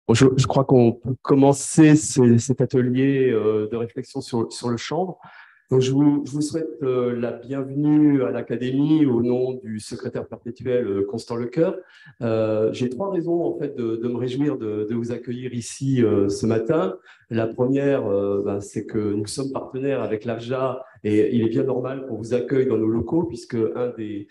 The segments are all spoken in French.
Bon, je crois qu'on peut commencer cet atelier de réflexion sur le chanvre. Donc, je vous souhaite la bienvenue à l'Académie au nom du secrétaire perpétuel Constant Lecoeur. J'ai trois raisons en fait de me réjouir de vous accueillir ici ce matin. La première, c'est que nous sommes partenaires avec l'AFJA et il est bien normal qu'on vous accueille dans nos locaux puisque un des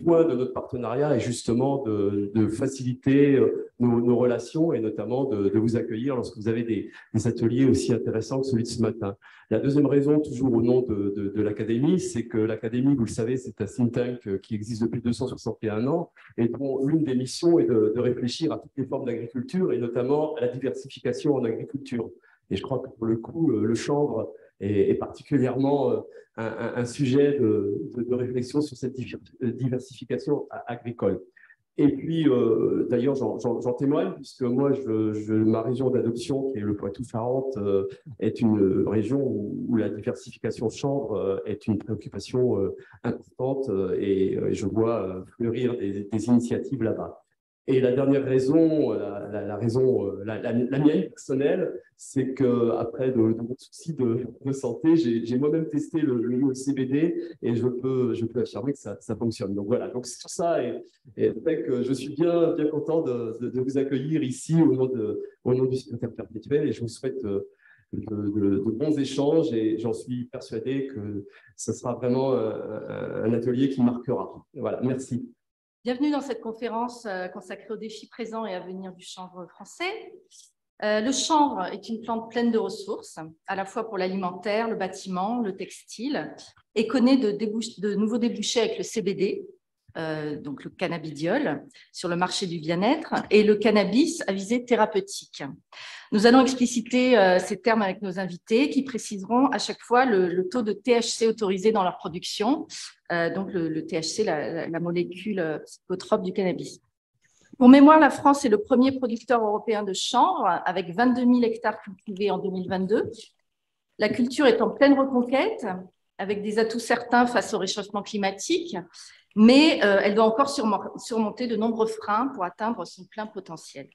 points de notre partenariat est justement de faciliter nos relations et notamment de vous accueillir lorsque vous avez des ateliers aussi intéressants que celui de ce matin. La deuxième raison, toujours au nom de l'Académie, c'est que l'Académie, vous le savez, c'est un think tank qui existe depuis 261 ans et dont l'une des missions est de réfléchir à toutes les formes d'agriculture et notamment à la diversification en agriculture. Et je crois que pour le coup, le chanvre est particulièrement un sujet de réflexion sur cette diversification agricole. Et puis, d'ailleurs, j'en témoigne, puisque moi, ma région d'adoption, qui est le Poitou-Charentes, est une région où la diversification chanvre est une préoccupation importante et je vois fleurir des initiatives là-bas. Et la dernière raison, la raison, la mienne personnelle, c'est qu'après de gros soucis de santé, j'ai moi-même testé le CBD et je peux affirmer que ça fonctionne. Donc voilà, donc sur ça, et fait que je suis bien content de vous accueillir ici au nom du secrétaire perpétuel et je vous souhaite de bons échanges et j'en suis persuadé que ce sera vraiment un atelier qui marquera. Voilà, merci. Bienvenue dans cette conférence consacrée aux défis présents et à venir du chanvre français. Le chanvre est une plante pleine de ressources, à la fois pour l'alimentaire, le bâtiment, le textile, et connaît de nouveaux débouchés avec le CBD, donc le cannabidiol, sur le marché du bien-être, et le cannabis à visée thérapeutique. Nous allons expliciter ces termes avec nos invités qui préciseront à chaque fois le taux de THC autorisé dans leur production, donc le THC, la molécule psychotrope du cannabis. Pour mémoire, la France est le premier producteur européen de chanvre avec 22 000 hectares cultivés en 2022. La culture est en pleine reconquête avec des atouts certains face au réchauffement climatique, mais elle doit encore surmonter de nombreux freins pour atteindre son plein potentiel.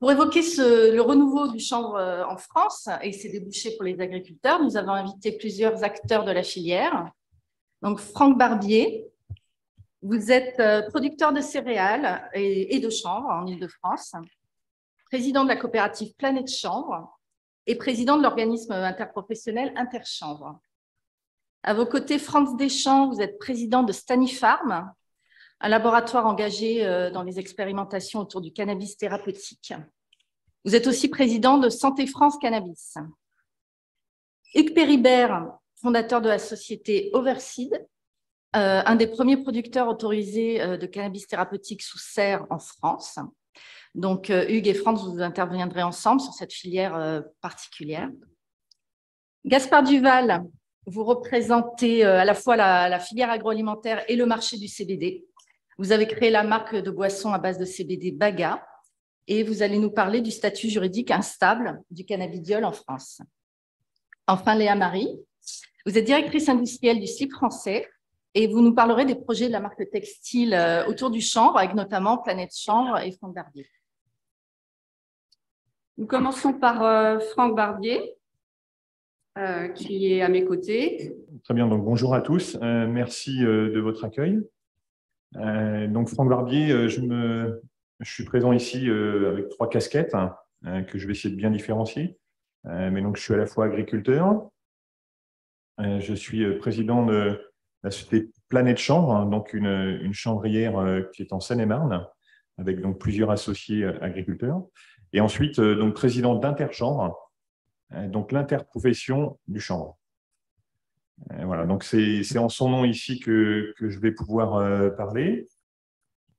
Pour évoquer le renouveau du chanvre en France et ses débouchés pour les agriculteurs, nous avons invité plusieurs acteurs de la filière. Donc, Franck Barbier, vous êtes producteur de céréales et de chanvre en Île-de-France, président de la coopérative Planète Chanvre et président de l'organisme interprofessionnel Interchanvre. À vos côtés, Franz Deschamps, vous êtes président de Stanifarm, un laboratoire engagé dans les expérimentations autour du cannabis thérapeutique. Vous êtes aussi président de Santé France Cannabis. Hugues Péribert, fondateur de la société Overseed, un des premiers producteurs autorisés de cannabis thérapeutique sous serre en France. Donc, Hugues et Franz, vous interviendrez ensemble sur cette filière particulière. Gaspard Duval, vous représentez à la fois la filière agroalimentaire et le marché du CBD. Vous avez créé la marque de boissons à base de CBD Baga et vous allez nous parler du statut juridique instable du cannabidiol en France. Enfin, Léa Marie, vous êtes directrice industrielle du slip français et vous nous parlerez des projets de la marque textile autour du chanvre, avec notamment Planète Chanvre et Franck Barbier. Nous commençons par Franck Barbier, qui est à mes côtés. Très bien, donc bonjour à tous. Merci de votre accueil. Donc Franck Barbier, je suis présent ici avec trois casquettes que je vais essayer de bien différencier. Mais donc je suis à la fois agriculteur, je suis président de la société Planète Chanvre, donc une chanvrière qui est en Seine-et-Marne, avec donc plusieurs associés agriculteurs. Et ensuite, donc président d'Interchanvre, donc l'interprofession du chanvre. Voilà, donc c'est en son nom ici que je vais pouvoir parler.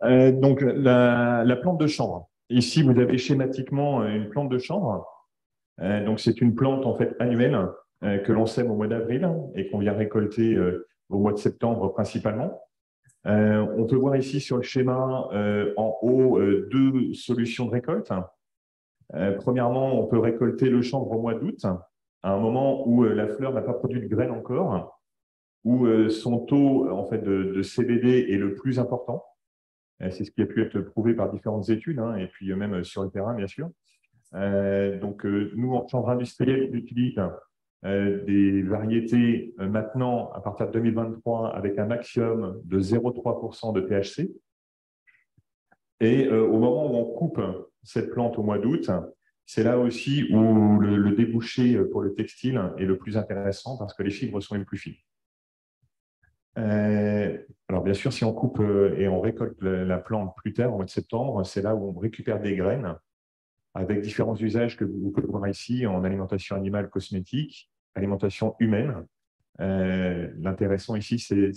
Donc la plante de chanvre. Ici, vous avez schématiquement une plante de chanvre. Donc c'est une plante en fait annuelle que l'on sème au mois d'avril et qu'on vient récolter au mois de septembre principalement. On peut voir ici sur le schéma en haut deux solutions de récolte. Premièrement, on peut récolter le chanvre au mois d'août, à un moment où la fleur n'a pas produit de graines encore, où son taux en fait, de CBD est le plus important. C'est ce qui a pu être prouvé par différentes études, hein, et puis même sur le terrain, bien sûr. Nous, en chambre industrielle, on utilise des variétés maintenant, à partir de 2023, avec un maximum de 0,3% de THC. Et au moment où on coupe cette plante au mois d'août, c'est là aussi où le débouché pour le textile est le plus intéressant parce que les fibres sont les plus fines. Alors bien sûr, si on coupe et on récolte la plante plus tard, au mois de septembre, c'est là où on récupère des graines avec différents usages que vous pouvez voir ici en alimentation animale cosmétique, alimentation humaine. L'intéressant ici, c'est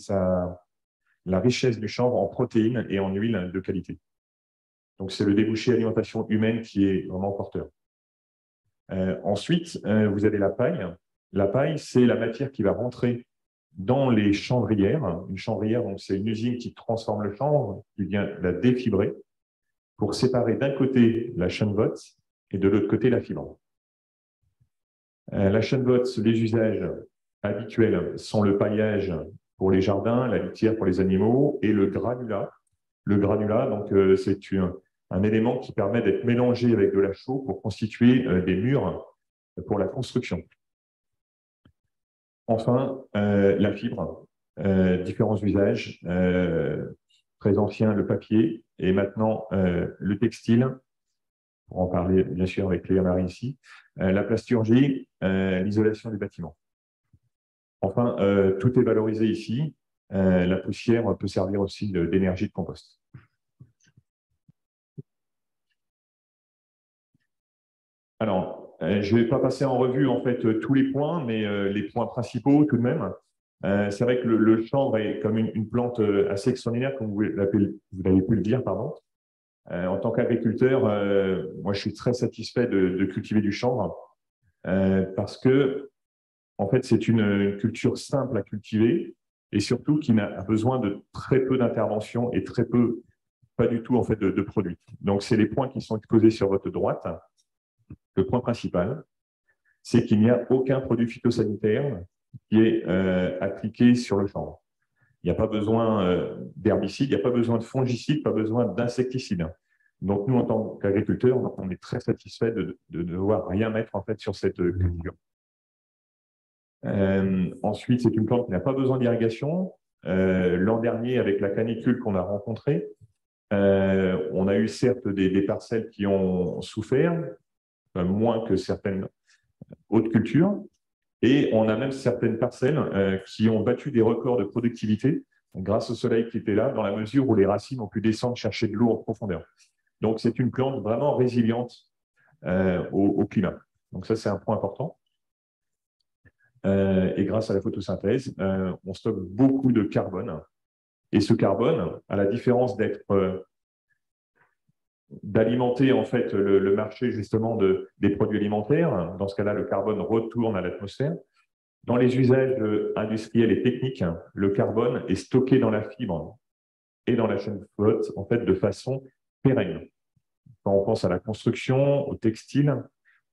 la richesse du chanvre en protéines et en huile de qualité. Donc, c'est le débouché alimentation humaine qui est vraiment porteur. Ensuite, vous avez la paille. La paille, c'est la matière qui va rentrer dans les chanvrières. Une chanvrière, c'est une usine qui transforme le chanvre, qui vient la défibrer pour séparer d'un côté la chènevotte et de l'autre côté la fibre. La chènevotte, les usages habituels sont le paillage pour les jardins, la litière pour les animaux et le granulat. Le granulat, donc, c'est un élément qui permet d'être mélangé avec de la chaux pour constituer des murs pour la construction. Enfin, la fibre, différents usages, très anciens, le papier, et maintenant le textile, pour en parler bien sûr avec Léa-Marie ici, la plasturgie, l'isolation des bâtiments. Enfin, tout est valorisé ici. La poussière peut servir aussi d'énergie de compost. Alors, je ne vais pas passer en revue en fait tous les points, mais les points principaux tout de même. C'est vrai que le chanvre est comme une plante assez extraordinaire, comme vous l'avez pu le dire, pardon. En tant qu'agriculteur, moi je suis très satisfait de cultiver du chanvre parce que en fait c'est une culture simple à cultiver et surtout qui n'a besoin de très peu d'intervention et très peu, pas du tout en fait de produits. Donc c'est les points qui sont exposés sur votre droite. Le point principal, c'est qu'il n'y a aucun produit phytosanitaire qui est appliqué sur le chanvre. Il n'y a pas besoin d'herbicides, il n'y a pas besoin de fongicides, pas besoin d'insecticides. Donc, nous, en tant qu'agriculteurs, on est très satisfait de ne devoir rien mettre en fait, sur cette culture. Ensuite, c'est une plante qui n'a pas besoin d'irrigation. L'an dernier, avec la canicule qu'on a rencontrée, on a eu certes des parcelles qui ont souffert, moins que certaines autres cultures, et on a même certaines parcelles qui ont battu des records de productivité grâce au soleil qui était là, dans la mesure où les racines ont pu descendre chercher de l'eau en profondeur. Donc, c'est une plante vraiment résiliente au climat. Donc, ça, c'est un point important. Et grâce à la photosynthèse, on stocke beaucoup de carbone. Et ce carbone, à la différence d'alimenter en fait le marché justement des produits alimentaires, dans ce cas-là, le carbone retourne à l'atmosphère. Dans les usages industriels et techniques, le carbone est stocké dans la fibre et dans la chaîne flotte en fait de façon pérenne. Quand on pense à la construction, au textile,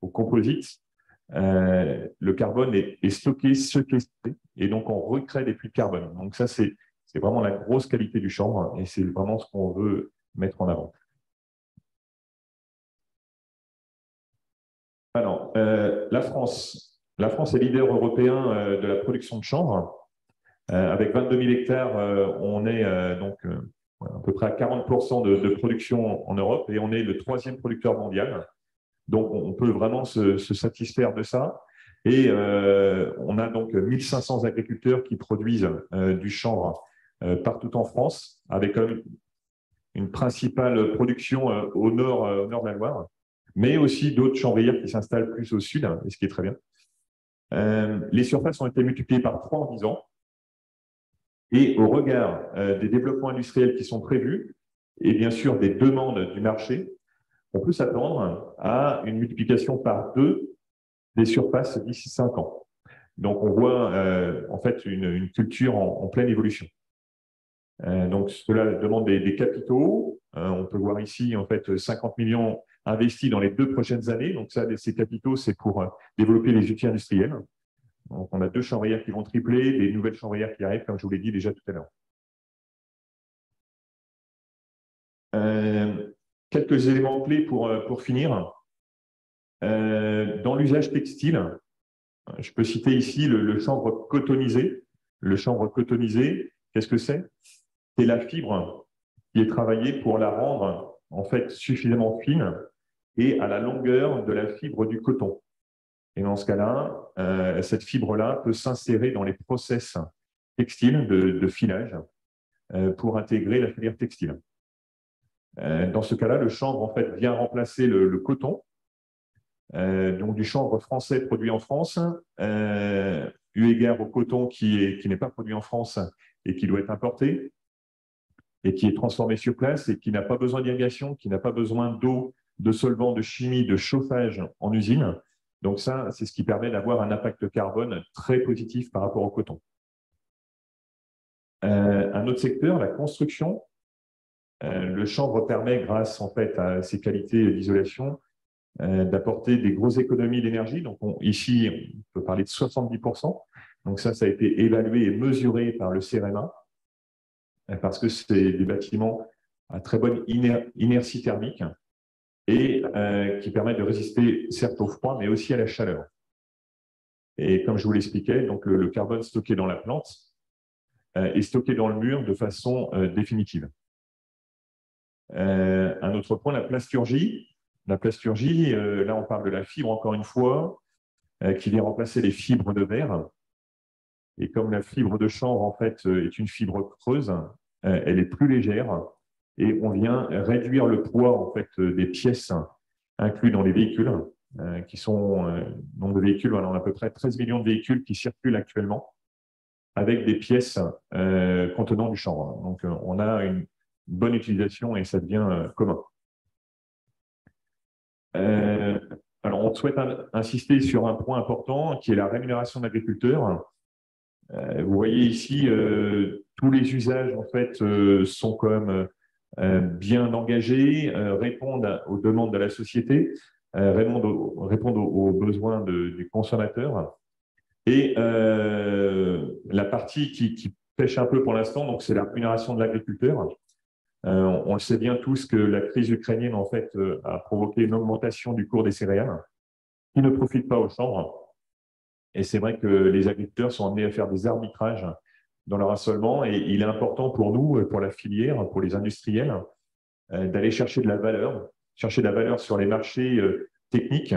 au composite, le carbone est stocké, séquestré, et donc on recrée des puits de carbone. Donc ça, c'est vraiment la grosse qualité du chanvre, et c'est vraiment ce qu'on veut mettre en avant. Alors, la France est leader européen de la production de chanvre. Avec 22 000 hectares, on est donc à peu près à 40% de production en Europe et on est le 3e producteur mondial. Donc, on peut vraiment se satisfaire de ça. Et on a donc 1500 agriculteurs qui produisent du chanvre partout en France, avec une principale production au nord de la Loire, mais aussi d'autres chanvrières qui s'installent plus au sud, ce qui est très bien. Les surfaces ont été multipliées par 3 en 10 ans. Et au regard des développements industriels qui sont prévus, et bien sûr des demandes du marché, on peut s'attendre à une multiplication par 2 des surfaces d'ici 5 ans. Donc on voit en fait une culture en pleine évolution. Donc cela demande des capitaux. On peut voir ici en fait 50 millions investis dans les 2 prochaines années. Donc ça, ces capitaux, c'est pour développer les outils industriels. Donc, on a 2 chanvrières qui vont tripler, des nouvelles chanvrières qui arrivent, comme je vous l'ai dit déjà tout à l'heure. Quelques éléments clés pour finir. Dans l'usage textile, je peux citer ici le chanvre cotonisé. Le chanvre cotonisé, qu'est-ce que c'est? C'est la fibre qui est travaillée pour la rendre en fait suffisamment fine et à la longueur de la fibre du coton. Et dans ce cas-là, cette fibre-là peut s'insérer dans les process textiles de filage pour intégrer la filière textile. Dans ce cas-là, le chanvre en fait vient remplacer le coton, donc du chanvre français produit en France, eu égard au coton qui n'est pas produit en France et qui doit être importé et qui est transformé sur place et qui n'a pas besoin d'irrigation, qui n'a pas besoin d'eau, de solvants, de chimie, de chauffage en usine. Donc ça, c'est ce qui permet d'avoir un impact carbone très positif par rapport au coton. Un autre secteur, la construction. Le chanvre permet, grâce en fait à ses qualités d'isolation, d'apporter des grosses économies d'énergie. Donc ici, on peut parler de 70%. Donc ça a été évalué et mesuré par le CEREMA parce que c'est des bâtiments à très bonne inertie thermique et qui permettent de résister certes au froid, mais aussi à la chaleur. Et comme je vous l'expliquais, donc le carbone stocké dans la plante est stocké dans le mur de façon définitive. Un autre point, la plasturgie. La plasturgie, là on parle de la fibre encore une fois, qui vient remplacer les fibres de verre. Et comme la fibre de chanvre en fait est une fibre creuse, elle est plus légère et on vient réduire le poids en fait des pièces inclus dans les véhicules, qui sont nombre de véhicules. Voilà, on a à peu près 13 millions de véhicules qui circulent actuellement avec des pièces contenant du chanvre. Donc on a une bonne utilisation et ça devient commun. Alors, on souhaite insister sur un point important qui est la rémunération de l'agriculteur. Vous voyez ici, tous les usages en fait sont quand même bien engagés, répondent aux demandes de la société, répondent aux besoins du consommateur. Et la partie qui pêche un peu pour l'instant, donc c'est la rémunération de l'agriculteur. On le sait bien tous que la crise ukrainienne en fait a provoqué une augmentation du cours des céréales qui ne profite pas aux chanvres. Et c'est vrai que les agriculteurs sont amenés à faire des arbitrages dans leur assolement et il est important pour nous, pour la filière, pour les industriels, d'aller chercher de la valeur sur les marchés techniques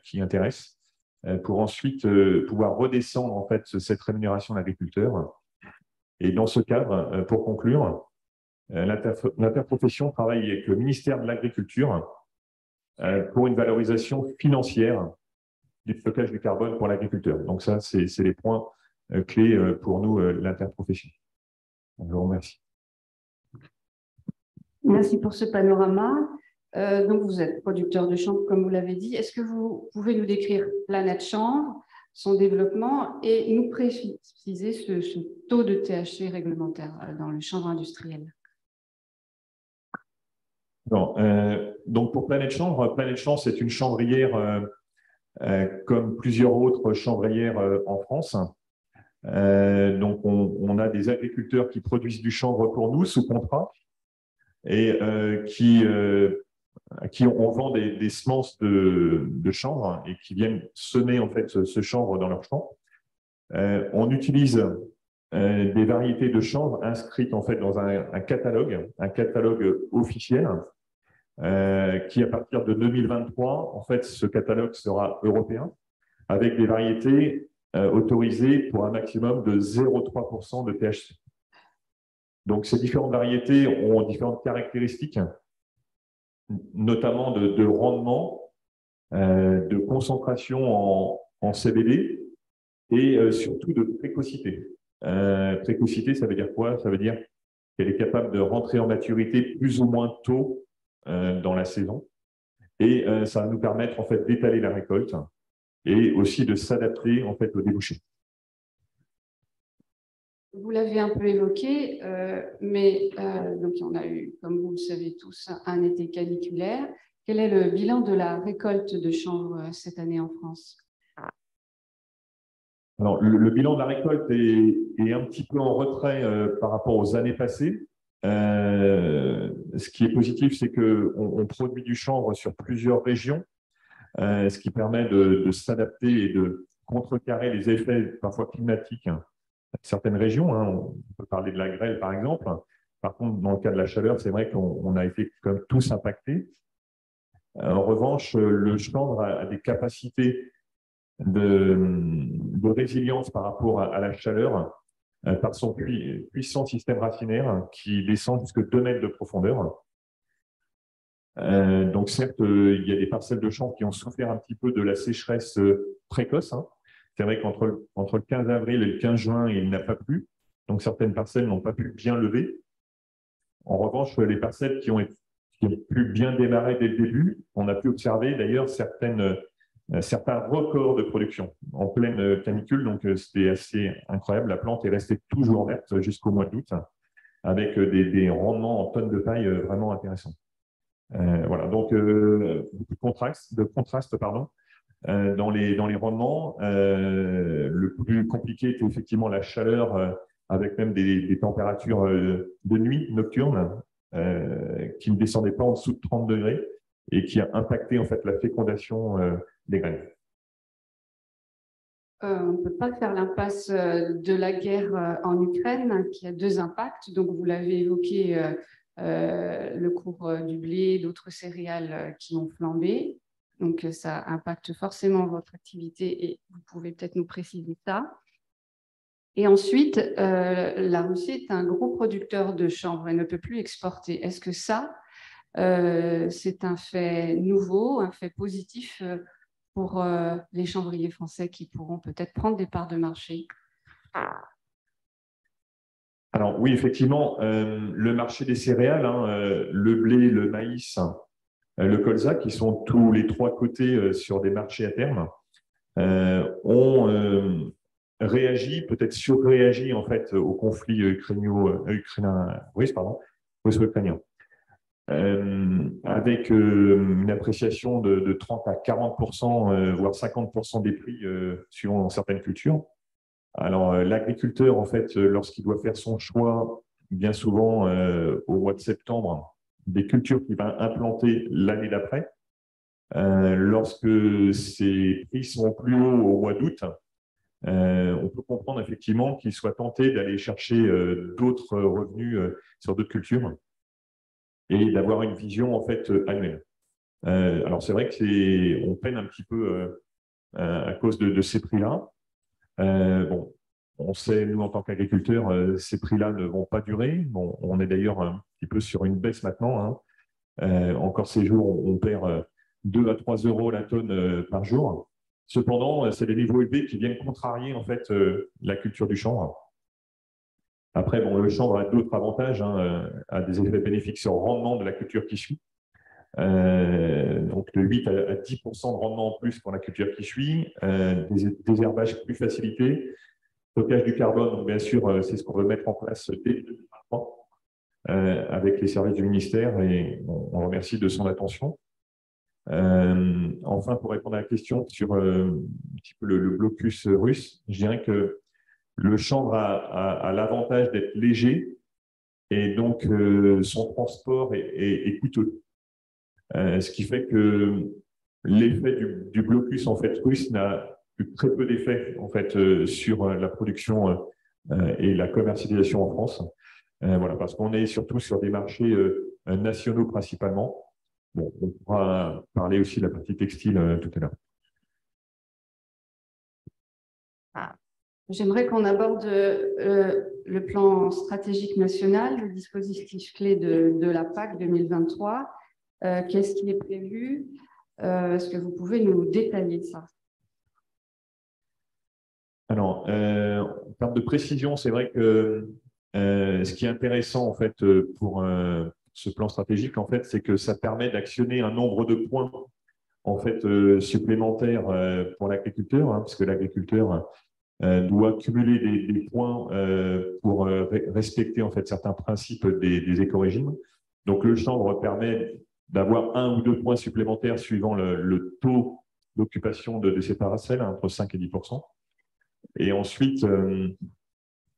qui intéressent pour ensuite pouvoir redescendre en fait cette rémunération de l'agriculteur. Et dans ce cadre, pour conclure, l'interprofession travaille avec le ministère de l'Agriculture pour une valorisation financière du stockage du carbone pour l'agriculteur. Donc ça, c'est les points clés pour nous, l'interprofession. Je vous remercie. Merci pour ce panorama. Donc, vous êtes producteur de chanvre, comme vous l'avez dit. Est-ce que vous pouvez nous décrire Planète Chanvre, son développement et nous préciser ce taux de THC réglementaire dans le chanvre industriel? Non, donc pour Planète Chanvre, c'est une chanvrière comme plusieurs autres chanvrières en France. Donc on a des agriculteurs qui produisent du chanvre pour nous sous contrat et à qui on vend des semences de chanvre et qui viennent semer en fait ce chanvre dans leur champ. On utilise des variétés de chanvre inscrites en fait dans un catalogue officiel qui, à partir de 2023, en fait, ce catalogue sera européen avec des variétés autorisées pour un maximum de 0,3% de THC. Donc, ces différentes variétés ont différentes caractéristiques, notamment de rendement, de concentration en CBD et surtout de précocité. Précocité, ça veut dire quoi? Ça veut dire qu'elle est capable de rentrer en maturité plus ou moins tôt dans la saison. Et ça va nous permettre en fait d'étaler la récolte et aussi de s'adapter en fait au débouché. Vous l'avez un peu évoqué, mais donc on a eu, comme vous le savez tous, un été caniculaire. Quel est le bilan de la récolte de chanvre cette année en France? Alors, le bilan de la récolte est un petit peu en retrait par rapport aux années passées. Ce qui est positif, c'est qu'on produit du chanvre sur plusieurs régions, ce qui permet de s'adapter et de contrecarrer les effets parfois climatiques de certaines régions. On peut parler de la grêle, par exemple. Par contre, dans le cas de la chaleur, c'est vrai qu'on a été comme tous impactés. En revanche, le chanvre a des capacités de résilience par rapport à la chaleur par son puissant système racinaire qui descend jusqu'à 2 mètres de profondeur. Donc certes, il y a des parcelles de champs qui ont souffert un petit peu de la sécheresse précoce. C'est vrai qu'entre le 15 avril et le 15 juin, il n'a pas plu. Donc certaines parcelles n'ont pas pu bien lever. En revanche, les parcelles qui ont pu bien démarrer dès le début, on a pu observer d'ailleurs certains records de production en pleine canicule. Donc c'était assez incroyable. La plante est restée toujours verte jusqu'au mois d'août, avec des rendements en tonnes de paille vraiment intéressants. Voilà, donc beaucoup de contraste dans les rendements. Le plus compliqué était effectivement la chaleur, avec même des températures de nuit nocturnes qui ne descendaient pas en dessous de 30 degrés et qui a impacté en fait la fécondation des graines. On ne peut pas faire l'impasse de la guerre en Ukraine, qui a 2 impacts. Donc, vous l'avez évoqué, le cours du blé, d'autres céréales qui ont flambé. Donc, ça impacte forcément votre activité et vous pouvez peut-être nous préciser ça. Et ensuite, la Russie est un gros producteur de chanvre et ne peut plus exporter. Est-ce que ça, c'est un fait nouveau, un fait positif pour les chanvriers français qui pourront peut-être prendre des parts de marché? Alors oui, effectivement, le marché des céréales, le blé, le maïs, le colza, qui sont tous les 3 côtés sur des marchés à terme, ont réagi, peut-être surréagi en fait au conflit russo-ukrainien, avec une appréciation de 30 à 40%, voire 50% des prix suivant certaines cultures. Alors, l'agriculteur, en fait, lorsqu'il doit faire son choix, bien souvent au mois de septembre, des cultures qu'il va implanter l'année d'après, lorsque ces prix sont plus hauts au mois d'août, on peut comprendre effectivement qu'il soit tenté d'aller chercher d'autres revenus sur d'autres cultures et d'avoir une vision en fait annuelle. Alors, c'est vrai qu'on peine un petit peu à cause de ces prix-là. Bon, on sait, nous, en tant qu'agriculteurs, ces prix-là ne vont pas durer. Bon, on est d'ailleurs un petit peu sur une baisse maintenant. Encore ces jours, on perd 2 à 3 euros la tonne par jour. Cependant, c'est des niveaux élevés qui viennent contrarier en fait la culture du chanvre. Après, bon, le chanvre a d'autres avantages, a des effets bénéfiques sur le rendement de la culture qui suit. Donc de 8 à 10% de rendement en plus pour la culture qui suit, des herbages plus facilités, stockage du carbone, donc bien sûr, c'est ce qu'on veut mettre en place dès 2023 avec les services du ministère et on remercie de son attention. Enfin, pour répondre à la question sur un petit peu le blocus russe, je dirais que le chanvre a l'avantage d'être léger et donc son transport est coûteux. Ce qui fait que l'effet du blocus en fait russe n'a eu très peu d'effet en fait sur la production et la commercialisation en France. Voilà, parce qu'on est surtout sur des marchés nationaux principalement. Bon, on pourra parler aussi de la partie textile tout à l'heure. J'aimerais qu'on aborde le plan stratégique national, le dispositif clé de la PAC 2023. Qu'est-ce qui est prévu? Est-ce que vous pouvez nous détailler ça? Alors, en termes de précision, c'est vrai que ce qui est intéressant en fait pour ce plan stratégique, en fait, c'est que ça permet d'actionner un nombre de points en fait supplémentaires pour l'agriculteur, puisque l'agriculteur doit cumuler des points pour respecter en fait certains principes des écorégimes. Donc, le chanvre permet d'avoir 1 ou 2 points supplémentaires suivant le taux d'occupation de ces parcelles, entre 5 et 10%. Et ensuite,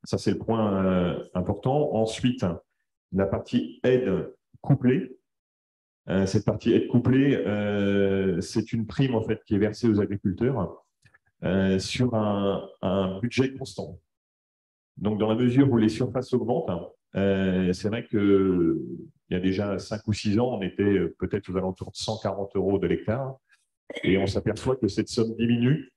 ça c'est le point important. Ensuite, la partie aide couplée. Cette partie aide couplée, c'est une prime en fait qui est versée aux agriculteurs sur un budget constant. Donc, dans la mesure où les surfaces augmentent, c'est vrai qu'il y a déjà 5 ou 6 ans, on était peut-être aux alentours de 140 € de l'hectare, et on s'aperçoit que cette somme diminue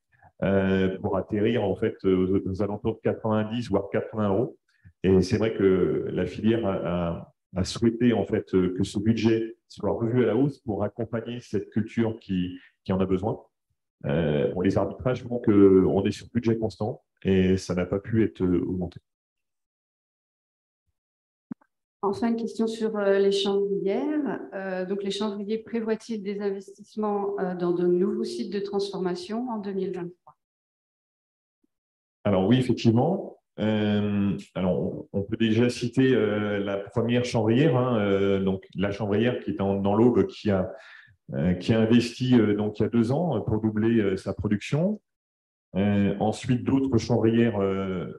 pour atterrir en fait aux alentours de 90 voire 80 €. Et c'est vrai que la filière a souhaité en fait que ce budget soit revu à la hausse pour accompagner cette culture qui en a besoin. Les arbitrages font qu'on est sur budget constant et ça n'a pas pu être augmenté. Enfin, une question sur les chanvrières. Donc, les chanvriers prévoient-ils des investissements dans de nouveaux sites de transformation en 2023? Alors oui, effectivement. Alors, on peut déjà citer la première chanvrière, hein, donc la chanvrière qui est dans l'Aube, qui a investi donc il y a 2 ans pour doubler sa production. Ensuite, d'autres chanvrières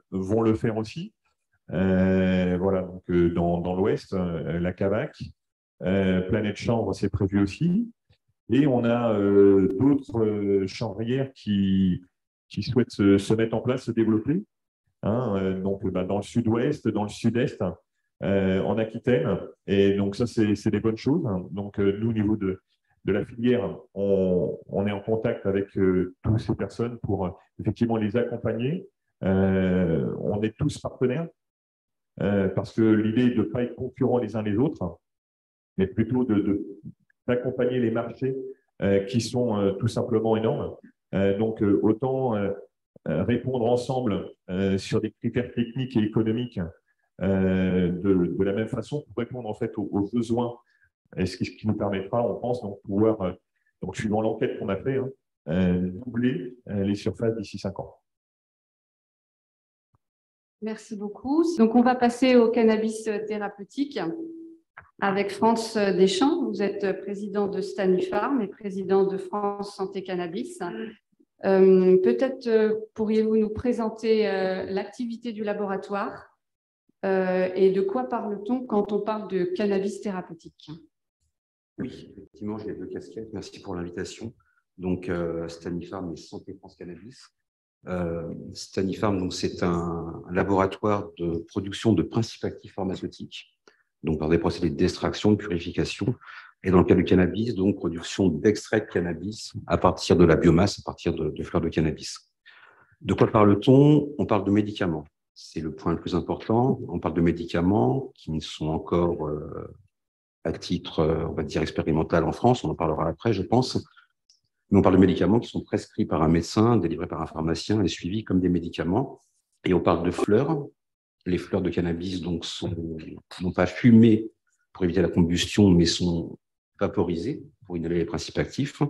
vont le faire aussi. Voilà, donc dans l'Ouest, la Cavac, Planète Chanvre, c'est prévu aussi. Et on a d'autres chanvrières qui souhaitent se mettre en place, se développer. Hein, donc dans le Sud-Ouest, dans le Sud-Est, en Aquitaine. Et donc ça, c'est des bonnes choses. Donc nous, au niveau de la filière, on est en contact avec toutes ces personnes pour effectivement les accompagner. On est tous partenaires parce que l'idée est de ne pas être concurrents les uns les autres, mais plutôt d'accompagner les marchés qui sont tout simplement énormes. Donc autant répondre ensemble sur des critères techniques et économiques de la même façon pour répondre en fait aux besoins, et ce qui nous permettra, on pense, donc pouvoir, donc suivant l'enquête qu'on a fait, doubler les surfaces d'ici 5 ans. Merci beaucoup. Donc, on va passer au cannabis thérapeutique avec France Deschamps. Vous êtes président de Stanifarm et président de France Santé Cannabis. Peut-être pourriez-vous nous présenter l'activité du laboratoire et de quoi parle-t-on quand on parle de cannabis thérapeutique? Oui, effectivement, j'ai 2 casquettes. Merci pour l'invitation. Donc, Stanifarm et Santé France Cannabis. Stanifarm, c'est un laboratoire de production de principes actifs pharmaceutiques, donc par des procédés d'extraction, de purification, et dans le cas du cannabis, donc production d'extraits de cannabis à partir de la biomasse, à partir de fleurs de cannabis. De quoi parle-t-on? On parle de médicaments. C'est le point le plus important. On parle de médicaments qui ne sont encore à titre, on va dire, expérimental en France. On en parlera après, je pense. Mais on parle de médicaments qui sont prescrits par un médecin, délivrés par un pharmacien et suivis comme des médicaments. Et on parle de fleurs. Les fleurs de cannabis donc non pas fumées pour éviter la combustion, mais sont vaporisées pour inhaler les principes actifs.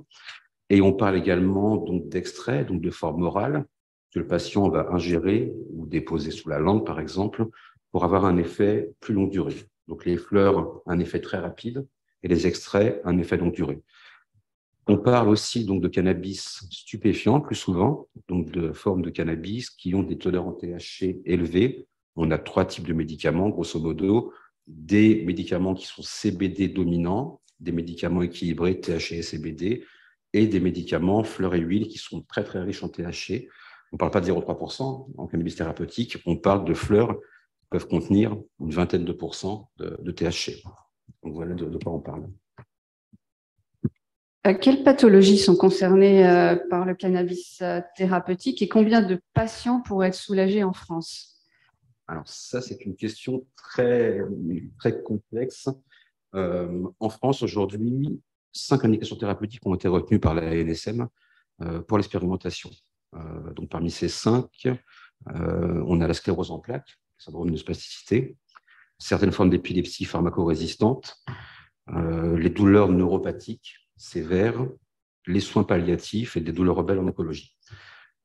Et on parle également donc d'extraits, donc de forme orale, que le patient va ingérer ou déposer sous la langue, par exemple, pour avoir un effet plus longue durée. Donc les fleurs, un effet très rapide, et les extraits, un effet longue durée. On parle aussi donc de cannabis stupéfiant, plus souvent, donc de formes de cannabis qui ont des teneurs en THC élevées. On a 3 types de médicaments, grosso modo, des médicaments qui sont CBD dominants, des médicaments équilibrés THC et CBD, et des médicaments fleurs et huiles qui sont très très riches en THC. On ne parle pas de 0,3% en cannabis thérapeutique, on parle de fleurs qui peuvent contenir une vingtaine de % de THC. Donc voilà de quoi on parle. Quelles pathologies sont concernées par le cannabis thérapeutique et combien de patients pourraient être soulagés en France? Alors ça, c'est une question très, très complexe. En France, aujourd'hui, 5 indications thérapeutiques ont été retenues par la ANSM pour l'expérimentation. Donc parmi ces 5, on a la sclérose en plaques, le syndrome de spasticité, certaines formes d'épilepsie pharmacorésistantes, les douleurs neuropathiques sévères, les soins palliatifs et des douleurs rebelles en oncologie.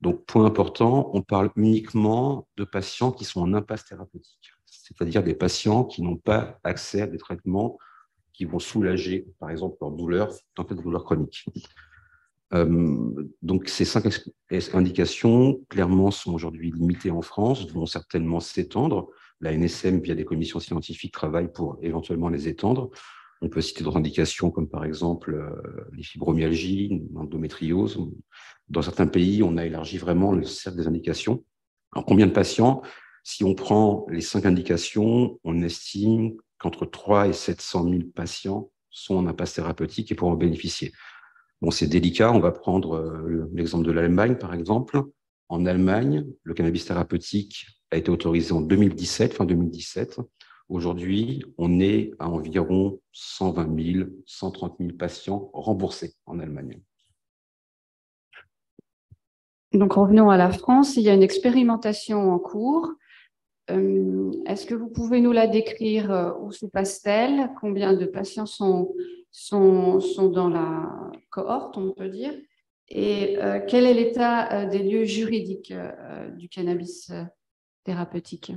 Donc, point important, on parle uniquement de patients qui sont en impasse thérapeutique, c'est-à-dire des patients qui n'ont pas accès à des traitements qui vont soulager, par exemple, leurs douleurs, en fait, des douleurs chroniques. Donc, ces 5 indications, clairement, sont aujourd'hui limitées en France, vont certainement s'étendre. La NSM, via des commissions scientifiques, travaille pour éventuellement les étendre. On peut citer d'autres indications comme par exemple les fibromyalgies, l'endométriose. Dans certains pays, on a élargi vraiment le cercle des indications. Alors, combien de patients? Si on prend les 5 indications, on estime qu'entre 3 et 700 000 patients sont en impasse thérapeutique et pourront en bénéficier. Bon, c'est délicat. On va prendre l'exemple de l'Allemagne, par exemple. En Allemagne, le cannabis thérapeutique a été autorisé en 2017, fin 2017. Aujourd'hui, on est à environ 120 000, 130 000 patients remboursés en Allemagne. Donc, revenons à la France. Il y a une expérimentation en cours. Est-ce que vous pouvez nous la décrire? Où se passe-t-elle? Combien de patients sont dans la cohorte, on peut dire? Et quel est l'état des lieux juridiques du cannabis thérapeutique?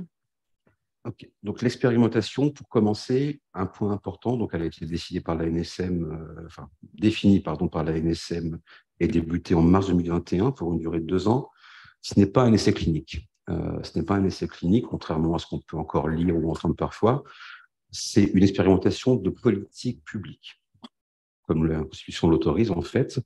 Okay. Donc, l'expérimentation, pour commencer, un point important, donc elle a été décidée par la NSM, définie par la NSM et débutée en mars 2021 pour une durée de 2 ans. Ce n'est pas un essai clinique. Ce n'est pas un essai clinique, contrairement à ce qu'on peut encore lire ou entendre parfois. C'est une expérimentation de politique publique, comme la Constitution l'autorise en fait,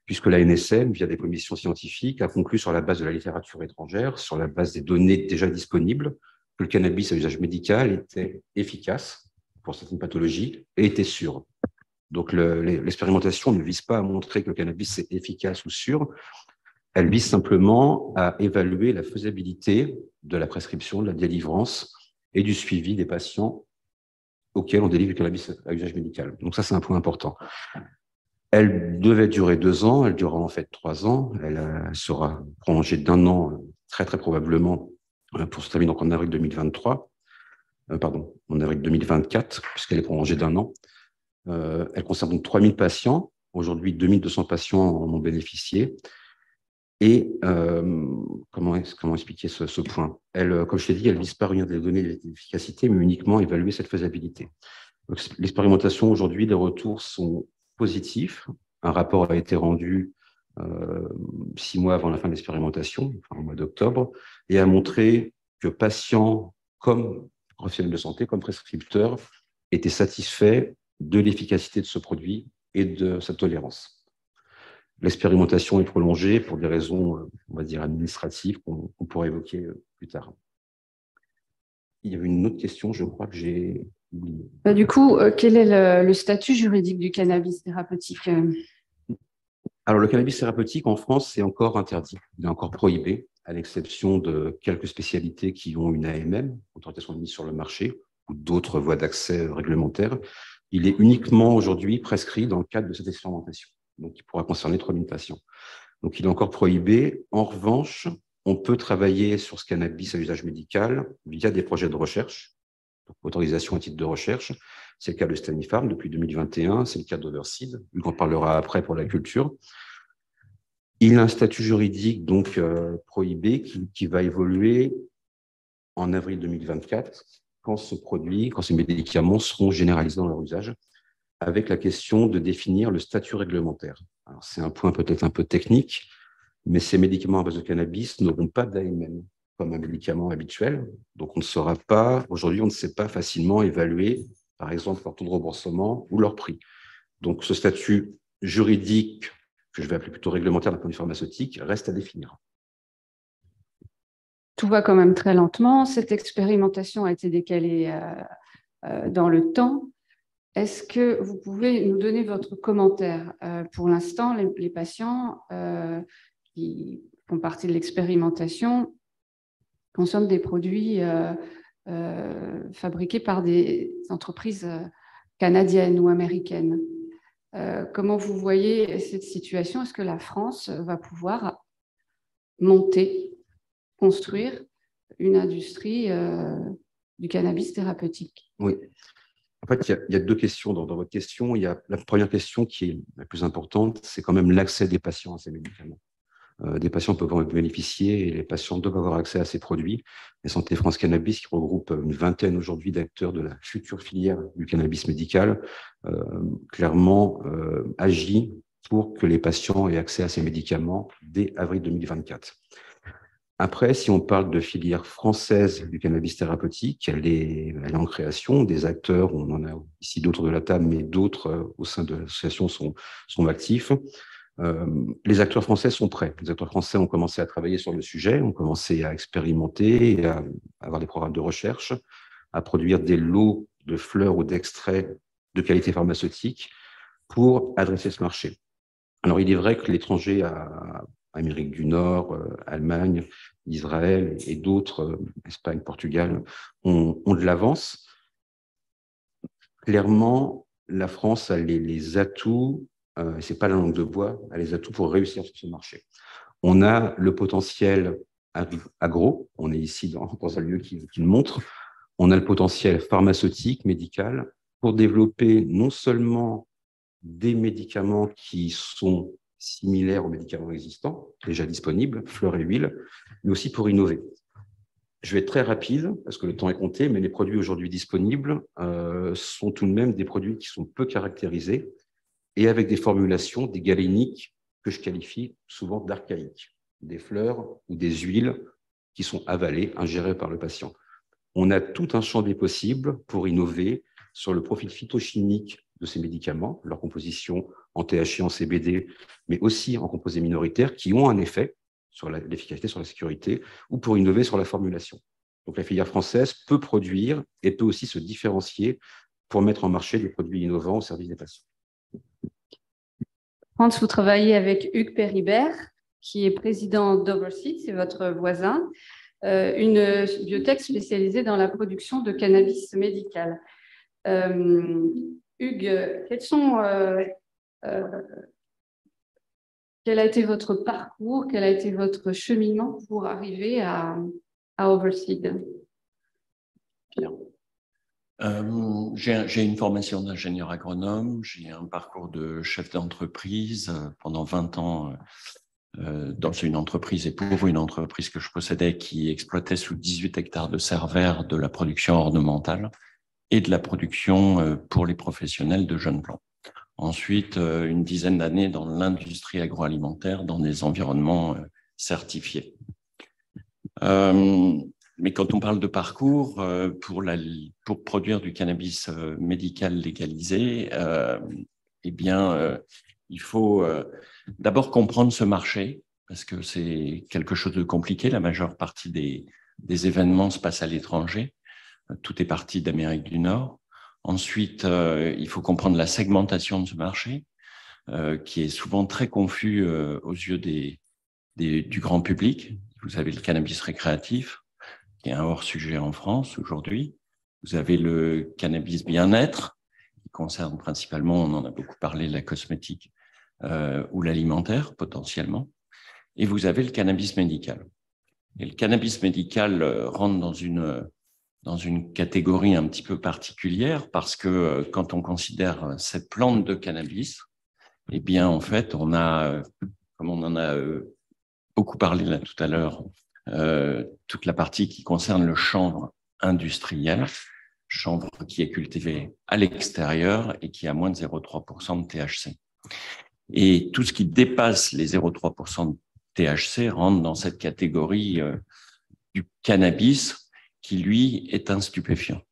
puisque la NSM, via des commissions scientifiques, a conclu sur la base de la littérature étrangère, sur la base des données déjà disponibles, que le cannabis à usage médical était efficace pour certaines pathologies et était sûr. Donc, l'expérimentation ne vise pas à montrer que le cannabis est efficace ou sûr, elle vise simplement à évaluer la faisabilité de la prescription, de la délivrance et du suivi des patients auxquels on délivre le cannabis à usage médical. Donc ça, c'est un point important. Elle devait durer 2 ans, elle durera en fait 3 ans. Elle sera prolongée d'1 an, très très probablement, pour se terminer donc en avril 2023. En avril 2024, puisqu'elle est prolongée d'1 an. Elle concerne donc 3 000 patients. Aujourd'hui, 2 200 patients en ont bénéficié. Et comment expliquer ce point? Comme je l'ai dit, elle ne vise pas à réunir des données d'efficacité, mais uniquement évaluer cette faisabilité. L'expérimentation, aujourd'hui, les retours sont positifs. Un rapport a été rendu 6 mois avant la fin de l'expérimentation, au mois d'octobre, et a montré que patients comme professionnels de santé, comme prescripteurs, étaient satisfaits de l'efficacité de ce produit et de sa tolérance. L'expérimentation est prolongée pour des raisons, on va dire, administratives qu'on pourra évoquer plus tard. Il y avait une autre question, je crois que j'ai oublié. Du coup, quel est le statut juridique du cannabis thérapeutique? Alors, le cannabis thérapeutique en France, c'est encore interdit. Il est encore prohibé, à l'exception de quelques spécialités qui ont une AMM, autorisation de mise sur le marché, ou d'autres voies d'accès réglementaires. Il est uniquement aujourd'hui prescrit dans le cadre de cette expérimentation. Donc, il pourra concerner 3 000 patients. Donc, il est encore prohibé. En revanche, on peut travailler sur ce cannabis à usage médical via des projets de recherche, donc autorisation à titre de recherche. C'est le cas de Stanifarm depuis 2021, c'est le cas d'Overseed, on en parlera après pour la culture. Il a un statut juridique donc prohibé qui va évoluer en avril 2024 quand ces médicaments seront généralisés dans leur usage, avec la question de définir le statut réglementaire. Alors, c'est un point peut-être un peu technique, mais ces médicaments à base de cannabis n'auront pas d'AMM comme un médicament habituel. Donc, on ne saura pas, aujourd'hui, on ne sait pas facilement évaluer, par exemple, leur taux de remboursement ou leur prix. Donc, ce statut juridique, que je vais appeler plutôt réglementaire d'un point de vue pharmaceutique, reste à définir. Tout va quand même très lentement. Cette expérimentation a été décalée dans le temps. Est-ce que vous pouvez nous donner votre commentaire? Pour l'instant, les patients qui font partie de l'expérimentation consomment des produits fabriqués par des entreprises canadiennes ou américaines. Comment vous voyez cette situation? Est-ce que la France va pouvoir construire une industrie du cannabis thérapeutique? Oui. En fait, il y a 2 questions dans votre question. Il y a la première question qui est la plus importante, c'est quand même l'accès des patients à ces médicaments. Des patients peuvent en bénéficier et les patients doivent avoir accès à ces produits. Et Santé France Cannabis, qui regroupe une vingtaine aujourd'hui d'acteurs de la future filière du cannabis médical, clairement agit pour que les patients aient accès à ces médicaments dès avril 2024. Après, si on parle de filière française du cannabis thérapeutique, elle est en création. Des acteurs, on en a ici d'autres de la table, mais d'autres au sein de l'association sont actifs. Les acteurs français sont prêts. Les acteurs français ont commencé à travailler sur le sujet, ont commencé à expérimenter, et à avoir des programmes de recherche, à produire des lots de fleurs ou d'extraits de qualité pharmaceutique pour adresser ce marché. Alors, il est vrai que l'étranger Amérique du Nord, Allemagne, Israël et d'autres, Espagne, Portugal, ont de l'avance. Clairement, la France a les atouts, ce n'est pas la langue de bois, elle a les atouts pour réussir sur ce marché. On a le potentiel agro, on est ici dans un lieu qui le montre, on a le potentiel pharmaceutique, médical, pour développer non seulement des médicaments qui sont similaires aux médicaments existants, déjà disponibles, fleurs et huiles, mais aussi pour innover. Je vais être très rapide, parce que le temps est compté, mais les produits aujourd'hui disponibles sont tout de même des produits qui sont peu caractérisés et avec des formulations, des galéniques que je qualifie souvent d'archaïques, des fleurs ou des huiles qui sont avalées, ingérées par le patient. On a tout un champ des possibles pour innover sur le profil phytochimique de ces médicaments, leur composition en THC, en CBD, mais aussi en composés minoritaires qui ont un effet sur l'efficacité, sur la sécurité, ou pour innover sur la formulation. Donc la filière française peut produire et peut aussi se différencier pour mettre en marché des produits innovants au service des patients. Hans, vous travaillez avec Hugues Peribert, qui est président d'Overseed, c'est votre voisin, une biotech spécialisée dans la production de cannabis médical. Hugues, quel a été votre parcours, quel a été votre cheminement pour arriver à Overseed? Bien. J'ai une formation d'ingénieur agronome, j'ai un parcours de chef d'entreprise pendant 20 ans dans une entreprise et pour une entreprise que je possédais qui exploitait sous 18 hectares de serre vert de la production ornementale et de la production pour les professionnels de jeunes plants. Ensuite, une dizaine d'années dans l'industrie agroalimentaire, dans des environnements certifiés. Mais quand on parle de parcours, pour produire du cannabis médical légalisé, eh bien, il faut d'abord comprendre ce marché, parce que c'est quelque chose de compliqué. La majeure partie des événements se passent à l'étranger. Tout est parti d'Amérique du Nord. Ensuite, il faut comprendre la segmentation de ce marché, qui est souvent très confus aux yeux du grand public. Vous avez le cannabis récréatif, qui est un hors-sujet en France aujourd'hui. Vous avez le cannabis bien-être, qui concerne principalement, on en a beaucoup parlé, la cosmétique ou l'alimentaire, potentiellement. Et vous avez le cannabis médical. Et le cannabis médical rentre dans une catégorie un petit peu particulière parce que quand on considère cette plante de cannabis, eh bien, en fait, on a, comme on en a beaucoup parlé là tout à l'heure, toute la partie qui concerne le chanvre industriel, chanvre qui est cultivé à l'extérieur et qui a moins de 0,3% de THC. Et tout ce qui dépasse les 0,3% de THC rentre dans cette catégorie du cannabis qui, lui, est un stupéfiant.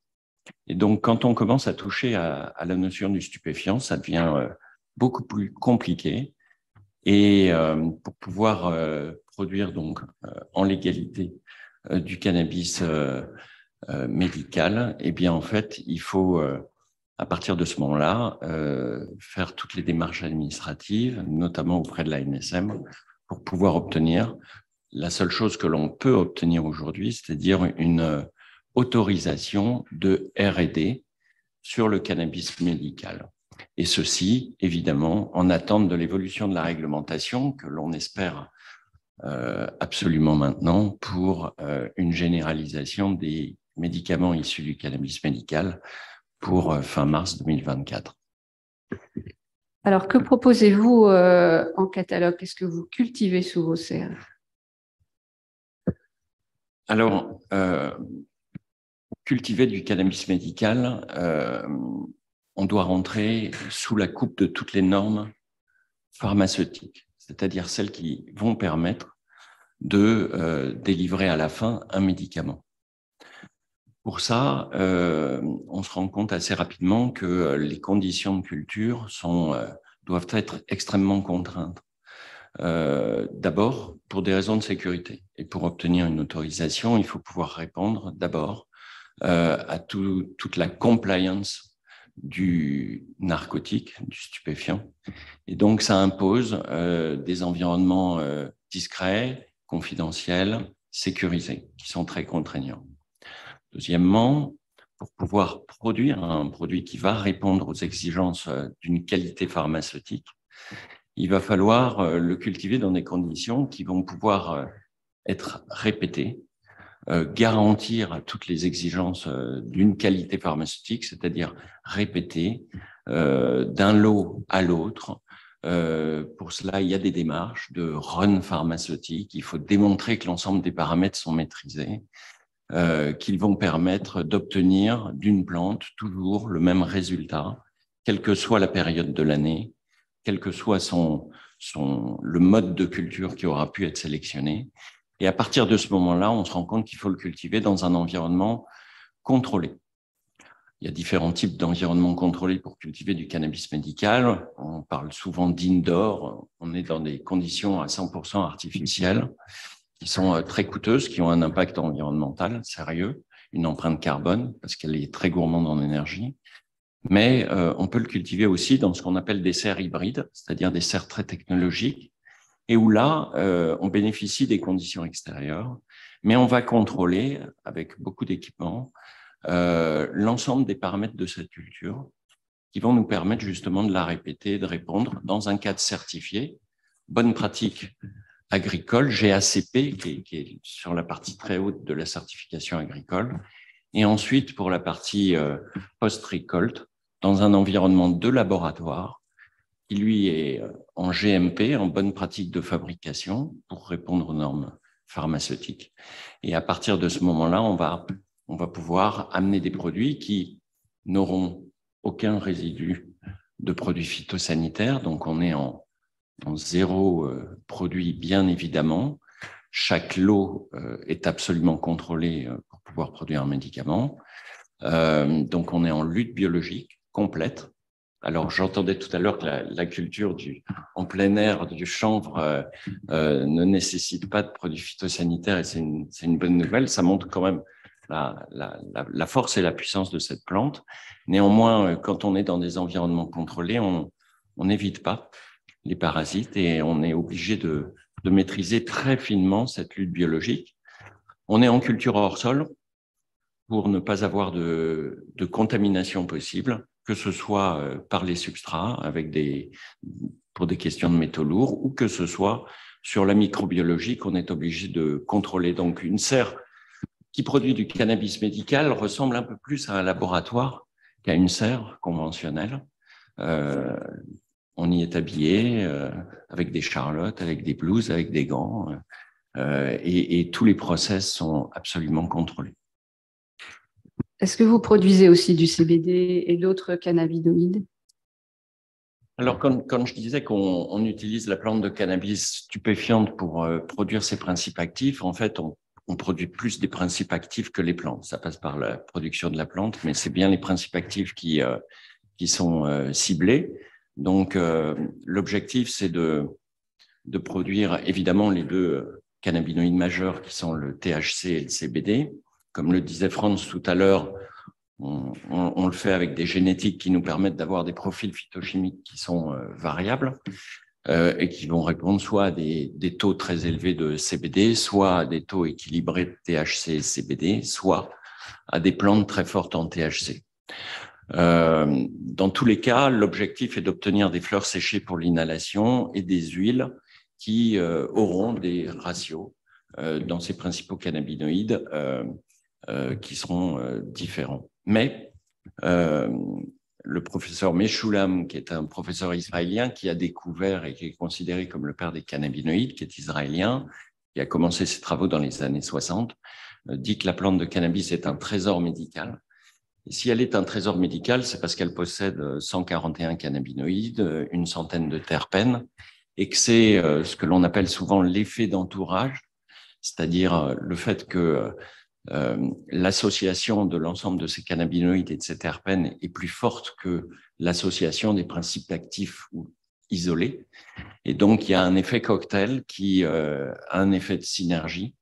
Et donc, quand on commence à toucher à la notion du stupéfiant, ça devient beaucoup plus compliqué. Et pour pouvoir produire donc en légalité du cannabis médical, eh bien en fait, il faut à partir de ce moment-là faire toutes les démarches administratives, notamment auprès de l'ANSM, pour pouvoir obtenir la seule chose que l'on peut obtenir aujourd'hui, c'est-à-dire une autorisation de R&D sur le cannabis médical. Et ceci, évidemment, en attente de l'évolution de la réglementation que l'on espère absolument maintenant pour une généralisation des médicaments issus du cannabis médical pour fin mars 2024. Alors, que proposez-vous en catalogue? Qu'est-ce que vous cultivez sous vos serres? Alors, cultiver du cannabis médical, on doit rentrer sous la coupe de toutes les normes pharmaceutiques, c'est-à-dire celles qui vont permettre de délivrer à la fin un médicament. Pour ça, on se rend compte assez rapidement que les conditions de culture doivent être extrêmement contraintes. D'abord, pour des raisons de sécurité. Et pour obtenir une autorisation, il faut pouvoir répondre d'abord à toute la compliance du narcotique, du stupéfiant. Et donc, ça impose des environnements discrets, confidentiels, sécurisés, qui sont très contraignants. Deuxièmement, pour pouvoir produire un produit qui va répondre aux exigences d'une qualité pharmaceutique, il va falloir le cultiver dans des conditions qui vont pouvoir être répétées, garantir toutes les exigences d'une qualité pharmaceutique, c'est-à-dire répétées d'un lot à l'autre. Pour cela, il y a des démarches de run pharmaceutique. Il faut démontrer que l'ensemble des paramètres sont maîtrisés, qu'ils vont permettre d'obtenir d'une plante toujours le même résultat, quelle que soit la période de l'année, quel que soit le mode de culture qui aura pu être sélectionné. Et à partir de ce moment-là, on se rend compte qu'il faut le cultiver dans un environnement contrôlé. Il y a différents types d'environnements contrôlés pour cultiver du cannabis médical. On parle souvent d'indoor. On est dans des conditions à 100% artificielles qui sont très coûteuses, qui ont un impact environnemental sérieux, une empreinte carbone parce qu'elle est très gourmande en énergie. Mais on peut le cultiver aussi dans ce qu'on appelle des serres hybrides, c'est-à-dire des serres très technologiques, et où là, on bénéficie des conditions extérieures, mais on va contrôler, avec beaucoup d'équipements, l'ensemble des paramètres de cette culture qui vont nous permettre justement de la répéter, de répondre dans un cadre certifié, bonne pratique agricole, GACP, qui est sur la partie très haute de la certification agricole, et ensuite pour la partie post-récolte, dans un environnement de laboratoire, qui lui est en GMP, en bonne pratique de fabrication, pour répondre aux normes pharmaceutiques. Et à partir de ce moment-là, on va pouvoir amener des produits qui n'auront aucun résidu de produits phytosanitaires. Donc, on est en zéro produit, bien évidemment. Chaque lot est absolument contrôlé pour pouvoir produire un médicament. Donc, on est en lutte biologique complète. Alors, j'entendais tout à l'heure que la culture en plein air du chanvre ne nécessite pas de produits phytosanitaires et c'est une bonne nouvelle. Ça montre quand même la force et la puissance de cette plante. Néanmoins, quand on est dans des environnements contrôlés, on n'évite pas les parasites et on est obligé de maîtriser très finement cette lutte biologique. On est en culture hors sol pour ne pas avoir de contamination possible, que ce soit par les substrats pour des questions de métaux lourds ou que ce soit sur la microbiologie qu'on est obligé de contrôler. Donc, une serre qui produit du cannabis médical ressemble un peu plus à un laboratoire qu'à une serre conventionnelle. On y est habillé avec des charlottes, avec des blouses, avec des gants et tous les process sont absolument contrôlés. Est-ce que vous produisez aussi du CBD et d'autres cannabinoïdes? Alors, quand je disais qu'on utilise la plante de cannabis stupéfiante pour produire ses principes actifs, en fait, on produit plus des principes actifs que les plantes. Ça passe par la production de la plante, mais c'est bien les principes actifs qui sont ciblés. Donc, l'objectif, c'est de produire évidemment les deux cannabinoïdes majeurs qui sont le THC et le CBD. Comme le disait Franz tout à l'heure, on le fait avec des génétiques qui nous permettent d'avoir des profils phytochimiques qui sont variables et qui vont répondre soit à des taux très élevés de CBD, soit à des taux équilibrés de THC et CBD, soit à des plantes très fortes en THC. Dans tous les cas, l'objectif est d'obtenir des fleurs séchées pour l'inhalation et des huiles qui auront des ratios dans ces principaux cannabinoïdes qui seront différents. Mais le professeur Meshulam, qui est un professeur israélien qui a découvert et qui est considéré comme le père des cannabinoïdes, qui est israélien, qui a commencé ses travaux dans les années 60, dit que la plante de cannabis est un trésor médical. Et si elle est un trésor médical, c'est parce qu'elle possède 141 cannabinoïdes, une centaine de terpènes, et que c'est ce que l'on appelle souvent l'effet d'entourage, c'est-à-dire le fait que l'association de l'ensemble de ces cannabinoïdes et de ces terpènes est plus forte que l'association des principes actifs isolés. Et donc, il y a un effet cocktail qui a un effet de synergie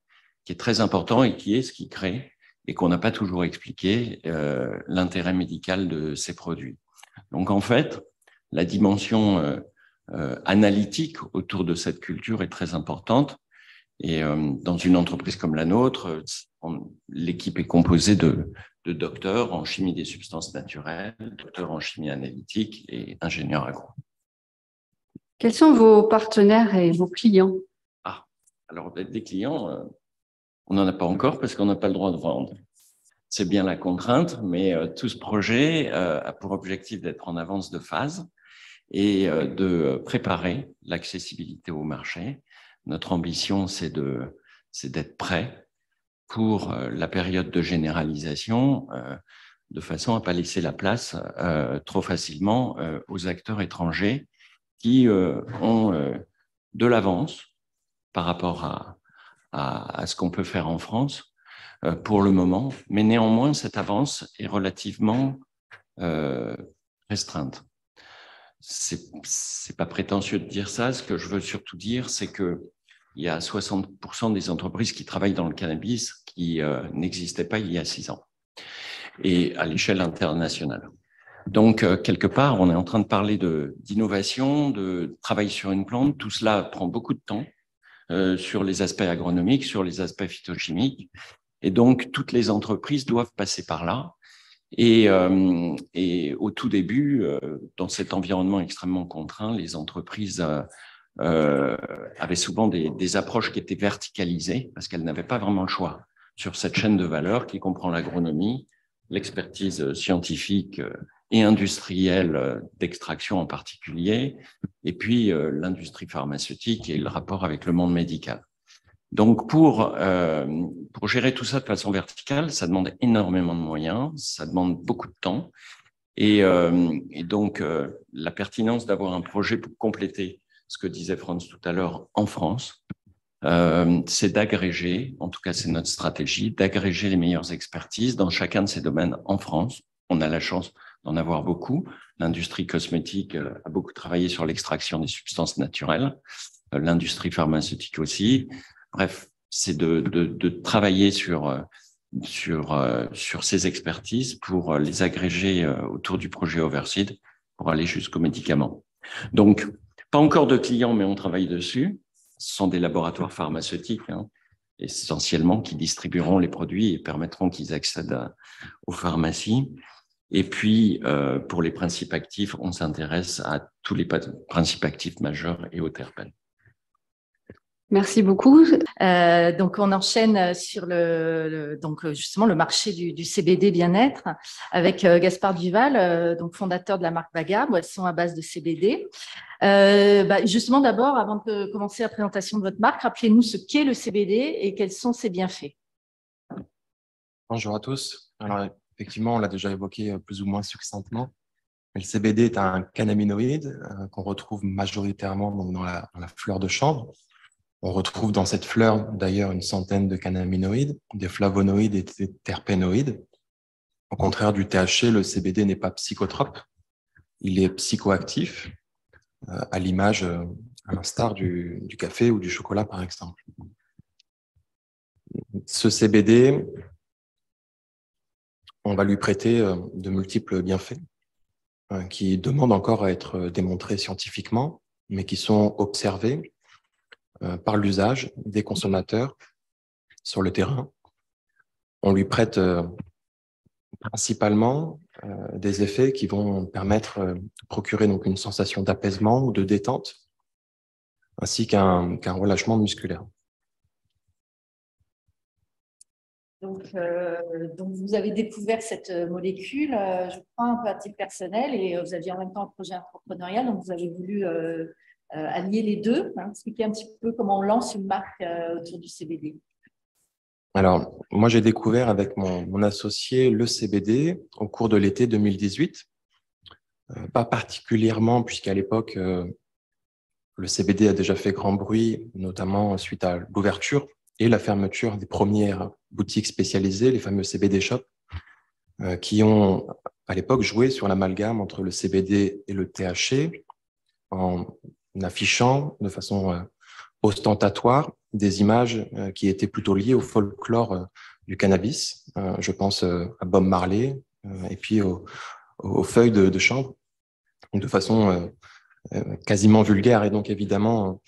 qui est très important et qui est ce qui crée, et qu'on n'a pas toujours expliqué, l'intérêt médical de ces produits. Donc, en fait, la dimension analytique autour de cette culture est très importante. Et dans une entreprise comme la nôtre, l'équipe est composée de docteurs en chimie des substances naturelles, docteurs en chimie analytique et ingénieurs agro. Quels sont vos partenaires et vos clients? Alors, des clients, on n'en a pas encore parce qu'on n'a pas le droit de vendre. C'est bien la contrainte, mais tout ce projet a pour objectif d'être en avance de phase et de préparer l'accessibilité au marché. Notre ambition, c'est d'être prêt pour la période de généralisation, de façon à ne pas laisser la place trop facilement aux acteurs étrangers qui ont de l'avance par rapport à ce qu'on peut faire en France pour le moment, mais néanmoins, cette avance est relativement restreinte. C'est pas prétentieux de dire ça. Ce que je veux surtout dire, c'est que il y a 60% des entreprises qui travaillent dans le cannabis qui n'existaient pas il y a 6 ans, et à l'échelle internationale. Donc, quelque part, on est en train de parler d'innovation, de travail sur une plante. Tout cela prend beaucoup de temps sur les aspects agronomiques, sur les aspects phytochimiques. Et donc, toutes les entreprises doivent passer par là. Et au tout début, dans cet environnement extrêmement contraint, les entreprises avaient souvent des approches qui étaient verticalisées parce qu'elles n'avaient pas vraiment le choix sur cette chaîne de valeur qui comprend l'agronomie, l'expertise scientifique et industrielle d'extraction en particulier, et puis l'industrie pharmaceutique et le rapport avec le monde médical. Donc, pour gérer tout ça de façon verticale, ça demande énormément de moyens, ça demande beaucoup de temps. Et donc, la pertinence d'avoir un projet pour compléter ce que disait Franz tout à l'heure en France, c'est d'agréger, en tout cas c'est notre stratégie, d'agréger les meilleures expertises dans chacun de ces domaines en France. On a la chance d'en avoir beaucoup. L'industrie cosmétique a beaucoup travaillé sur l'extraction des substances naturelles, l'industrie pharmaceutique aussi. Bref, c'est de travailler sur ces expertises pour les agréger autour du projet Overseed pour aller jusqu'aux médicaments. Donc, pas encore de clients, mais on travaille dessus. Ce sont des laboratoires pharmaceutiques, essentiellement, qui distribueront les produits et permettront qu'ils accèdent aux pharmacies. Et puis, pour les principes actifs, on s'intéresse à tous les principes actifs majeurs et aux terpènes. Merci beaucoup. Donc, on enchaîne sur donc justement le marché du CBD bien-être avec Gaspard Duval, donc fondateur de la marque Baga, boisson à base de CBD. Justement, d'abord, avant de commencer la présentation de votre marque, rappelez-nous ce qu'est le CBD et quels sont ses bienfaits. Bonjour à tous. Alors, effectivement, on l'a déjà évoqué plus ou moins succinctement. Mais le CBD est un cannabinoïde qu'on retrouve majoritairement donc, dans la fleur de chanvre. On retrouve dans cette fleur, d'ailleurs, une centaine de cannabinoïdes, des flavonoïdes et des terpénoïdes. Au contraire du THC, le CBD n'est pas psychotrope. Il est psychoactif, à l'image, à l'instar du café ou du chocolat, par exemple. Ce CBD, on va lui prêter de multiples bienfaits qui demandent encore à être démontrés scientifiquement, mais qui sont observés par l'usage des consommateurs sur le terrain. On lui prête principalement des effets qui vont permettre de procurer donc une sensation d'apaisement ou de détente, ainsi qu'un relâchement musculaire. Donc, vous avez découvert cette molécule, je crois, un peu à titre personnel, et vous aviez en même temps un projet entrepreneurial, donc vous avez voulu allier les deux. Expliquer un petit peu comment on lance une marque autour du CBD. Alors, moi, j'ai découvert avec mon associé le CBD au cours de l'été 2018. Pas particulièrement, puisqu'à l'époque, le CBD a déjà fait grand bruit, notamment suite à l'ouverture et la fermeture des premières boutiques spécialisées, les fameux CBD shops, qui ont à l'époque joué sur l'amalgame entre le CBD et le THC en affichant de façon ostentatoire des images qui étaient plutôt liées au folklore du cannabis. Je pense à Bob Marley et puis aux feuilles de chanvre, de façon quasiment vulgaire. Et donc, évidemment,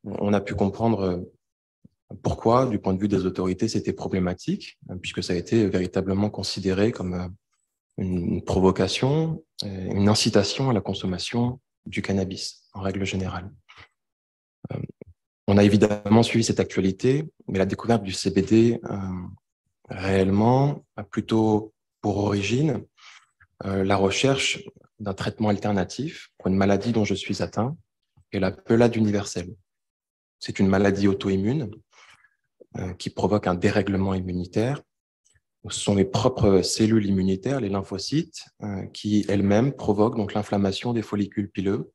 on a pu comprendre pourquoi, du point de vue des autorités, c'était problématique, puisque ça a été véritablement considéré comme une provocation, une incitation à la consommation du cannabis, en règle générale. On a évidemment suivi cette actualité, mais la découverte du CBD, réellement, a plutôt pour origine la recherche d'un traitement alternatif pour une maladie dont je suis atteint, qui est la pelade universelle. C'est une maladie auto-immune qui provoque un dérèglement immunitaire. Ce sont les propres cellules immunitaires, les lymphocytes, qui elles-mêmes provoquent donc l'inflammation des follicules pileux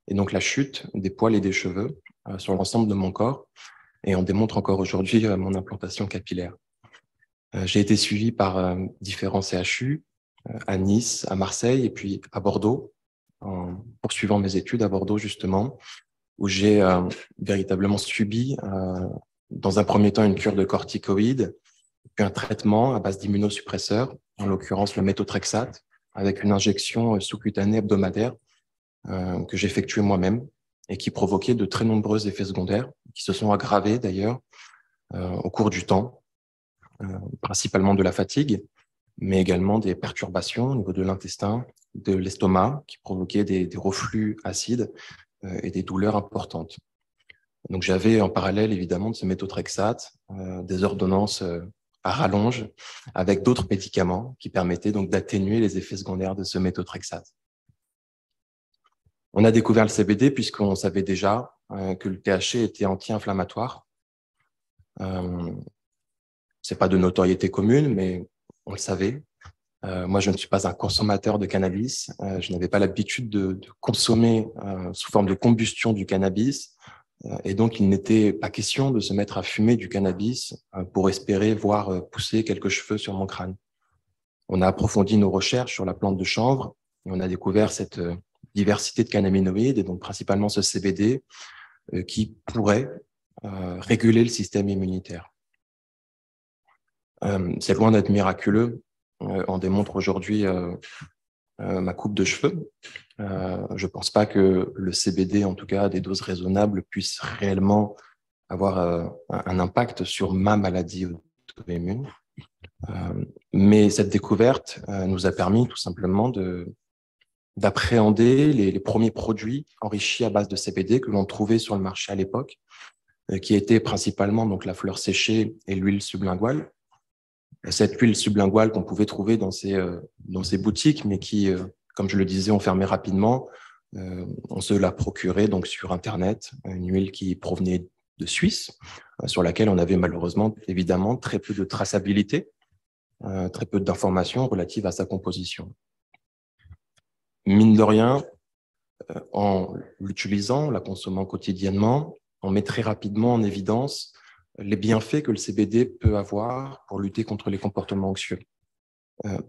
et donc la chute des poils et des cheveux sur l'ensemble de mon corps. Et on démontre encore aujourd'hui mon implantation capillaire. J'ai été suivi par différents CHU, à Nice, à Marseille et puis à Bordeaux, en poursuivant mes études à Bordeaux justement, où j'ai véritablement subi dans un premier temps une cure de corticoïdes, puis un traitement à base d'immunosuppresseurs, en l'occurrence le méthotrexate, avec une injection sous-cutanée hebdomadaire que j'effectuais moi-même et qui provoquait de très nombreux effets secondaires, qui se sont aggravés d'ailleurs au cours du temps, principalement de la fatigue, mais également des perturbations au niveau de l'intestin, de l'estomac, qui provoquaient des reflux acides et des douleurs importantes. Donc j'avais en parallèle évidemment de ce méthotrexate, des ordonnances à rallonge, avec d'autres médicaments qui permettaient donc d'atténuer les effets secondaires de ce méthotrexate. On a découvert le CBD puisqu'on savait déjà que le THC était anti-inflammatoire. C'est pas de notoriété commune, mais on le savait. Moi, je ne suis pas un consommateur de cannabis. Je n'avais pas l'habitude de consommer sous forme de combustion du cannabis. Et donc, il n'était pas question de se mettre à fumer du cannabis pour espérer voir pousser quelques cheveux sur mon crâne. On a approfondi nos recherches sur la plante de chanvre et on a découvert cette diversité de cannabinoïdes et donc principalement ce CBD qui pourrait réguler le système immunitaire. C'est loin d'être miraculeux. On démontre aujourd'hui ma coupe de cheveux. Je ne pense pas que le CBD, en tout cas à des doses raisonnables, puisse réellement avoir un impact sur ma maladie auto-immune. Mais cette découverte nous a permis tout simplement d'appréhender les premiers produits enrichis à base de CBD que l'on trouvait sur le marché à l'époque, qui étaient principalement donc la fleur séchée et l'huile sublinguale. Cette huile sublinguale qu'on pouvait trouver dans ces boutiques, mais qui, comme je le disais, ont fermé rapidement. On se la procurait donc sur Internet, une huile qui provenait de Suisse, sur laquelle on avait malheureusement, évidemment, très peu de traçabilité, très peu d'informations relatives à sa composition. Mine de rien, en l'utilisant, la consommant quotidiennement, on met très rapidement en évidence les bienfaits que le CBD peut avoir pour lutter contre les comportements anxieux.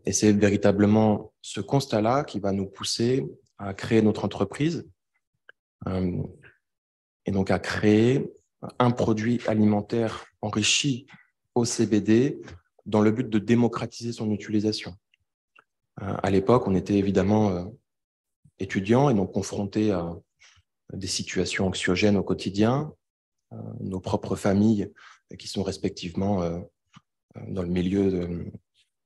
Et c'est véritablement ce constat-là qui va nous pousser à créer notre entreprise et donc à créer un produit alimentaire enrichi au CBD dans le but de démocratiser son utilisation. À l'époque, on était évidemment étudiants et donc confrontés à des situations anxiogènes au quotidien, nos propres familles qui sont respectivement dans le milieu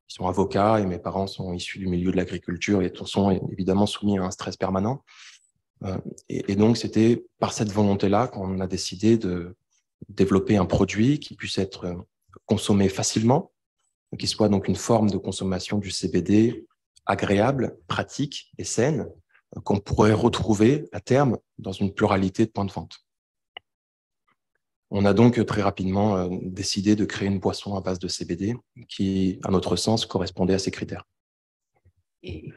qui sont avocats et mes parents sont issus du milieu de l'agriculture et sont évidemment soumis à un stress permanent. Et donc, c'était par cette volonté-là qu'on a décidé de développer un produit qui puisse être consommé facilement, qui soit donc une forme de consommation du CBD agréable, pratique et saine, qu'on pourrait retrouver à terme dans une pluralité de points de vente. On a donc très rapidement décidé de créer une boisson à base de CBD qui, à notre sens, correspondait à ces critères. Et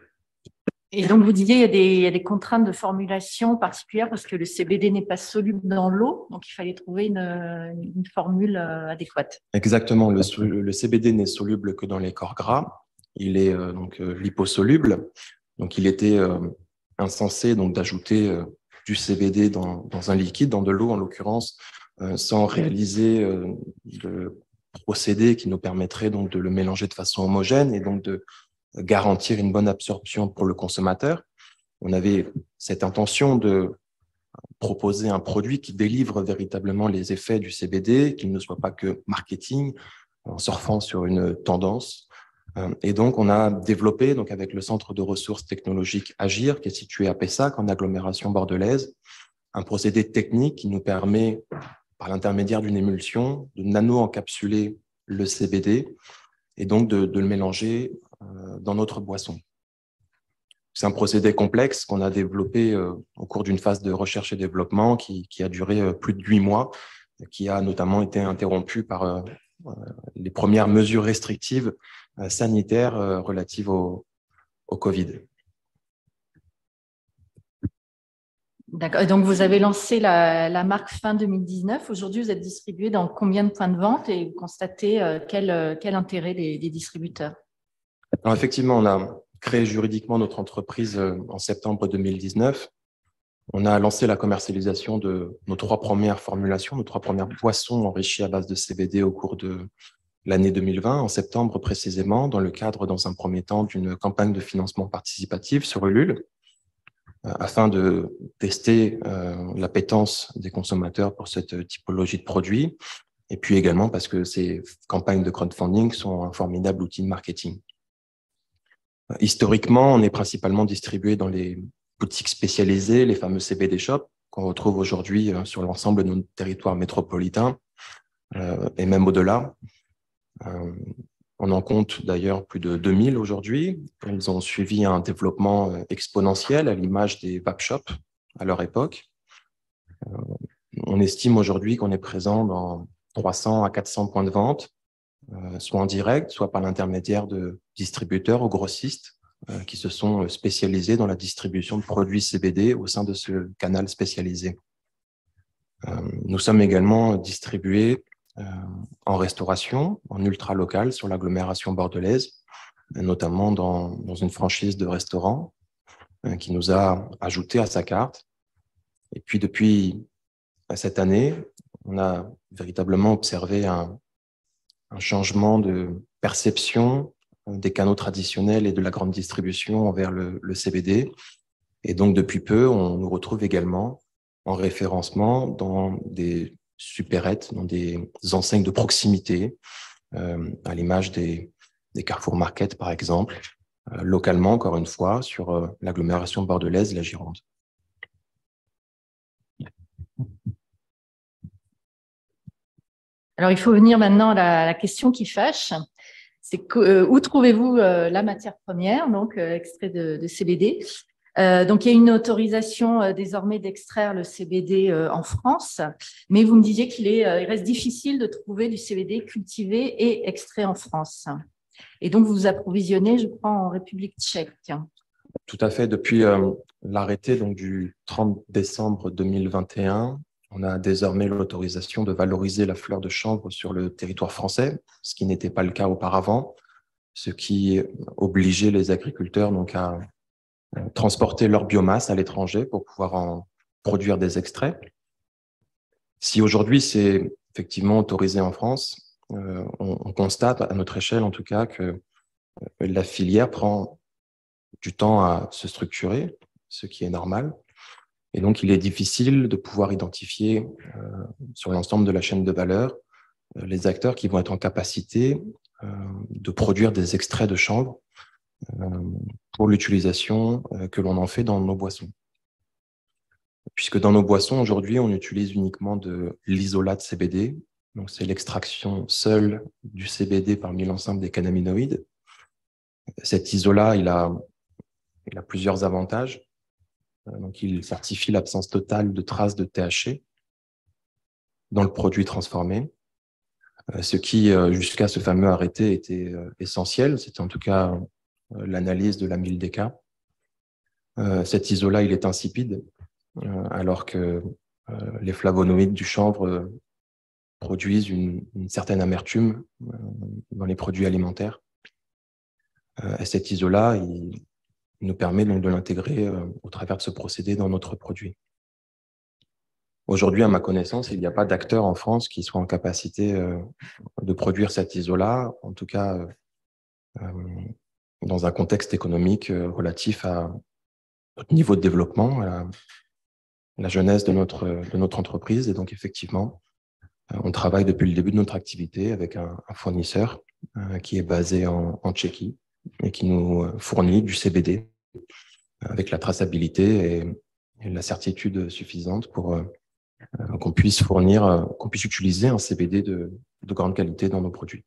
Et donc, vous disiez il y a des contraintes de formulation particulières parce que le CBD n'est pas soluble dans l'eau, donc il fallait trouver une formule adéquate. Exactement, le CBD n'est soluble que dans les corps gras. Il est liposoluble, donc il était insensé d'ajouter du CBD dans un liquide, dans de l'eau en l'occurrence, sans réaliser le procédé qui nous permettrait donc de le mélanger de façon homogène et donc de garantir une bonne absorption pour le consommateur. On avait cette intention de proposer un produit qui délivre véritablement les effets du CBD, qu'il ne soit pas que marketing, en surfant sur une tendance. Et donc, on a développé, donc avec le Centre de ressources technologiques Agir, qui est situé à Pessac, en agglomération bordelaise, un procédé technique qui nous permet, par l'intermédiaire d'une émulsion, de nano-encapsuler le CBD et donc de le mélanger dans notre boisson. C'est un procédé complexe qu'on a développé au cours d'une phase de recherche et développement qui a duré plus de 8 mois, qui a notamment été interrompue par les premières mesures restrictives sanitaires relatives au Covid. D'accord. Et donc, vous avez lancé la marque fin 2019. Aujourd'hui, vous êtes distribué dans combien de points de vente et vous constatez quel intérêt des distributeurs? Alors, effectivement, on a créé juridiquement notre entreprise en septembre 2019. On a lancé la commercialisation de nos 3 premières formulations, nos 3 premières boissons enrichies à base de CBD au cours de l'année 2020, en septembre précisément, dans le cadre, dans un premier temps, d'une campagne de financement participatif sur Ulule, afin de tester l'appétence des consommateurs pour cette typologie de produits, et puis également parce que ces campagnes de crowdfunding sont un formidable outil de marketing. Historiquement, on est principalement distribué dans les boutiques spécialisées, les fameux CBD shops, qu'on retrouve aujourd'hui sur l'ensemble de nos territoires métropolitains, et même au-delà. On en compte d'ailleurs plus de 2000 aujourd'hui. Ils ont suivi un développement exponentiel à l'image des vape shops à leur époque. On estime aujourd'hui qu'on est présent dans 300 à 400 points de vente, soit en direct, soit par l'intermédiaire de distributeurs ou grossistes qui se sont spécialisés dans la distribution de produits CBD au sein de ce canal spécialisé. Nous sommes également distribués en restauration, en ultra local sur l'agglomération bordelaise, notamment dans une franchise de restaurant qui nous a ajouté à sa carte. Et puis depuis cette année, on a véritablement observé un changement de perception des canaux traditionnels et de la grande distribution envers le CBD. Et donc depuis peu, on nous retrouve également en référencement dans des supérettes, dans des enseignes de proximité, à l'image des Carrefour Market, par exemple, localement, encore une fois, sur l'agglomération bordelaise, la Gironde. Alors, il faut venir maintenant à la question qui fâche. C'est où trouvez-vous la matière première, donc extrait de CBD? Donc, il y a une autorisation désormais d'extraire le CBD en France, mais vous me disiez il reste difficile de trouver du CBD cultivé et extrait en France. Et donc, vous vous approvisionnez, je crois, en République tchèque. Tout à fait. Depuis l'arrêté du 30 décembre 2021, on a désormais l'autorisation de valoriser la fleur de chanvre sur le territoire français, ce qui n'était pas le cas auparavant, ce qui obligeait les agriculteurs donc à transporter leur biomasse à l'étranger pour pouvoir en produire des extraits. Si aujourd'hui c'est effectivement autorisé en France, on constate à notre échelle en tout cas que la filière prend du temps à se structurer, ce qui est normal. Et donc, il est difficile de pouvoir identifier sur l'ensemble de la chaîne de valeur les acteurs qui vont être en capacité de produire des extraits de chanvre pour l'utilisation que l'on en fait dans nos boissons. Puisque dans nos boissons, aujourd'hui, on utilise uniquement de l'isolat de CBD. Donc, c'est l'extraction seule du CBD parmi l'ensemble des cannabinoïdes. Cet isolat, il a plusieurs avantages. Donc, il certifie l'absence totale de traces de THC dans le produit transformé, ce qui, jusqu'à ce fameux arrêté, était essentiel. C'était en tout cas l'analyse de la MILDECA. Cet isolat, il est insipide, alors que les flavonoïdes du chanvre produisent une certaine amertume dans les produits alimentaires. Et cet isolat, il nous permet donc de l'intégrer au travers de ce procédé dans notre produit. Aujourd'hui, à ma connaissance, il n'y a pas d'acteur en France qui soit en capacité de produire cet isolat, en tout cas dans un contexte économique relatif à notre niveau de développement, à la jeunesse de notre entreprise. Et donc, effectivement, on travaille depuis le début de notre activité avec un fournisseur qui est basé en Tchéquie et qui nous fournit du CBD avec la traçabilité et la certitude suffisante pour qu'on puisse utiliser un CBD de grande qualité dans nos produits.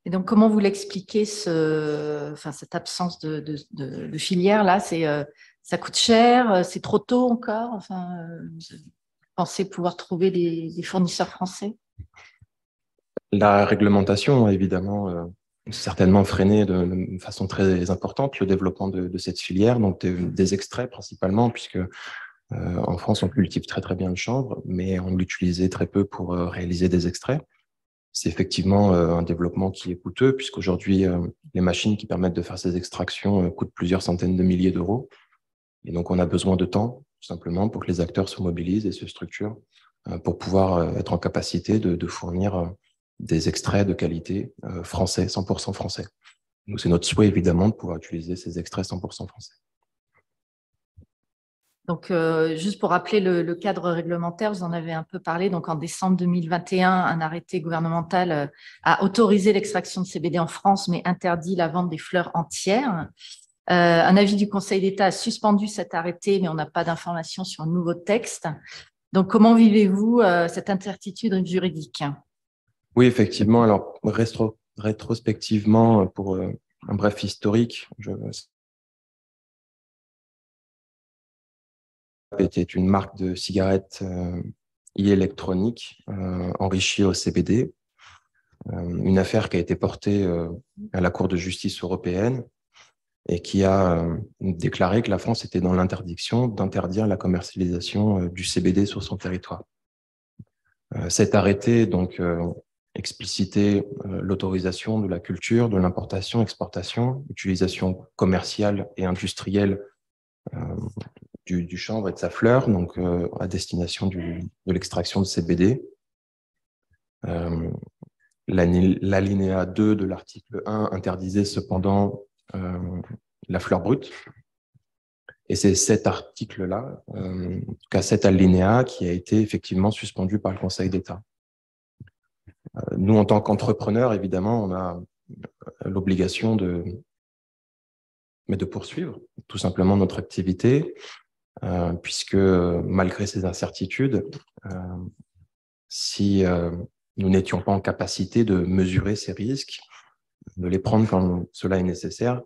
Et donc, comment vous l'expliquez, cette absence de filière là? Ça coûte cher, c'est trop tôt encore. Vous pensez pouvoir trouver des fournisseurs français? La réglementation a évidemment certainement freiné de façon très importante le développement de cette filière, donc des extraits principalement, puisque en France, on cultive très très bien le chanvre, mais on l'utilisait très peu pour réaliser des extraits. C'est effectivement un développement qui est coûteux, puisqu'aujourd'hui, les machines qui permettent de faire ces extractions coûtent plusieurs centaines de milliers d'euros. Et donc, on a besoin de temps, tout simplement, pour que les acteurs se mobilisent et se structurent pour pouvoir être en capacité de fournir des extraits de qualité français, 100% français. Donc, c'est notre souhait, évidemment, de pouvoir utiliser ces extraits 100% français. Donc, juste pour rappeler le cadre réglementaire, vous en avez un peu parlé. Donc, en décembre 2021, un arrêté gouvernemental a autorisé l'extraction de CBD en France, mais interdit la vente des fleurs entières. Un avis du Conseil d'État a suspendu cet arrêté, mais on n'a pas d'informations sur un nouveau texte. Donc, comment vivez-vous cette incertitude juridique? Oui, effectivement. Alors, rétrospectivement, pour un bref historique, était une marque de cigarettes e-électroniques enrichie au CBD. Une affaire qui a été portée à la Cour de justice européenne et qui a déclaré que la France était dans l'interdiction d'interdire la commercialisation du CBD sur son territoire. Cet arrêté donc explicitait l'autorisation de la culture, de l'importation, exportation, utilisation commerciale et industrielle du chanvre et de sa fleur, donc à destination de l'extraction de CBD. L'alinéa 2 de l'article 1 interdisait cependant la fleur brute. Et c'est cet article-là, en tout cas cet alinéa, qui a été effectivement suspendu par le Conseil d'État. Nous, en tant qu'entrepreneurs, évidemment, on a l'obligation de poursuivre tout simplement notre activité, puisque malgré ces incertitudes, si nous n'étions pas en capacité de mesurer ces risques, de les prendre quand cela est nécessaire,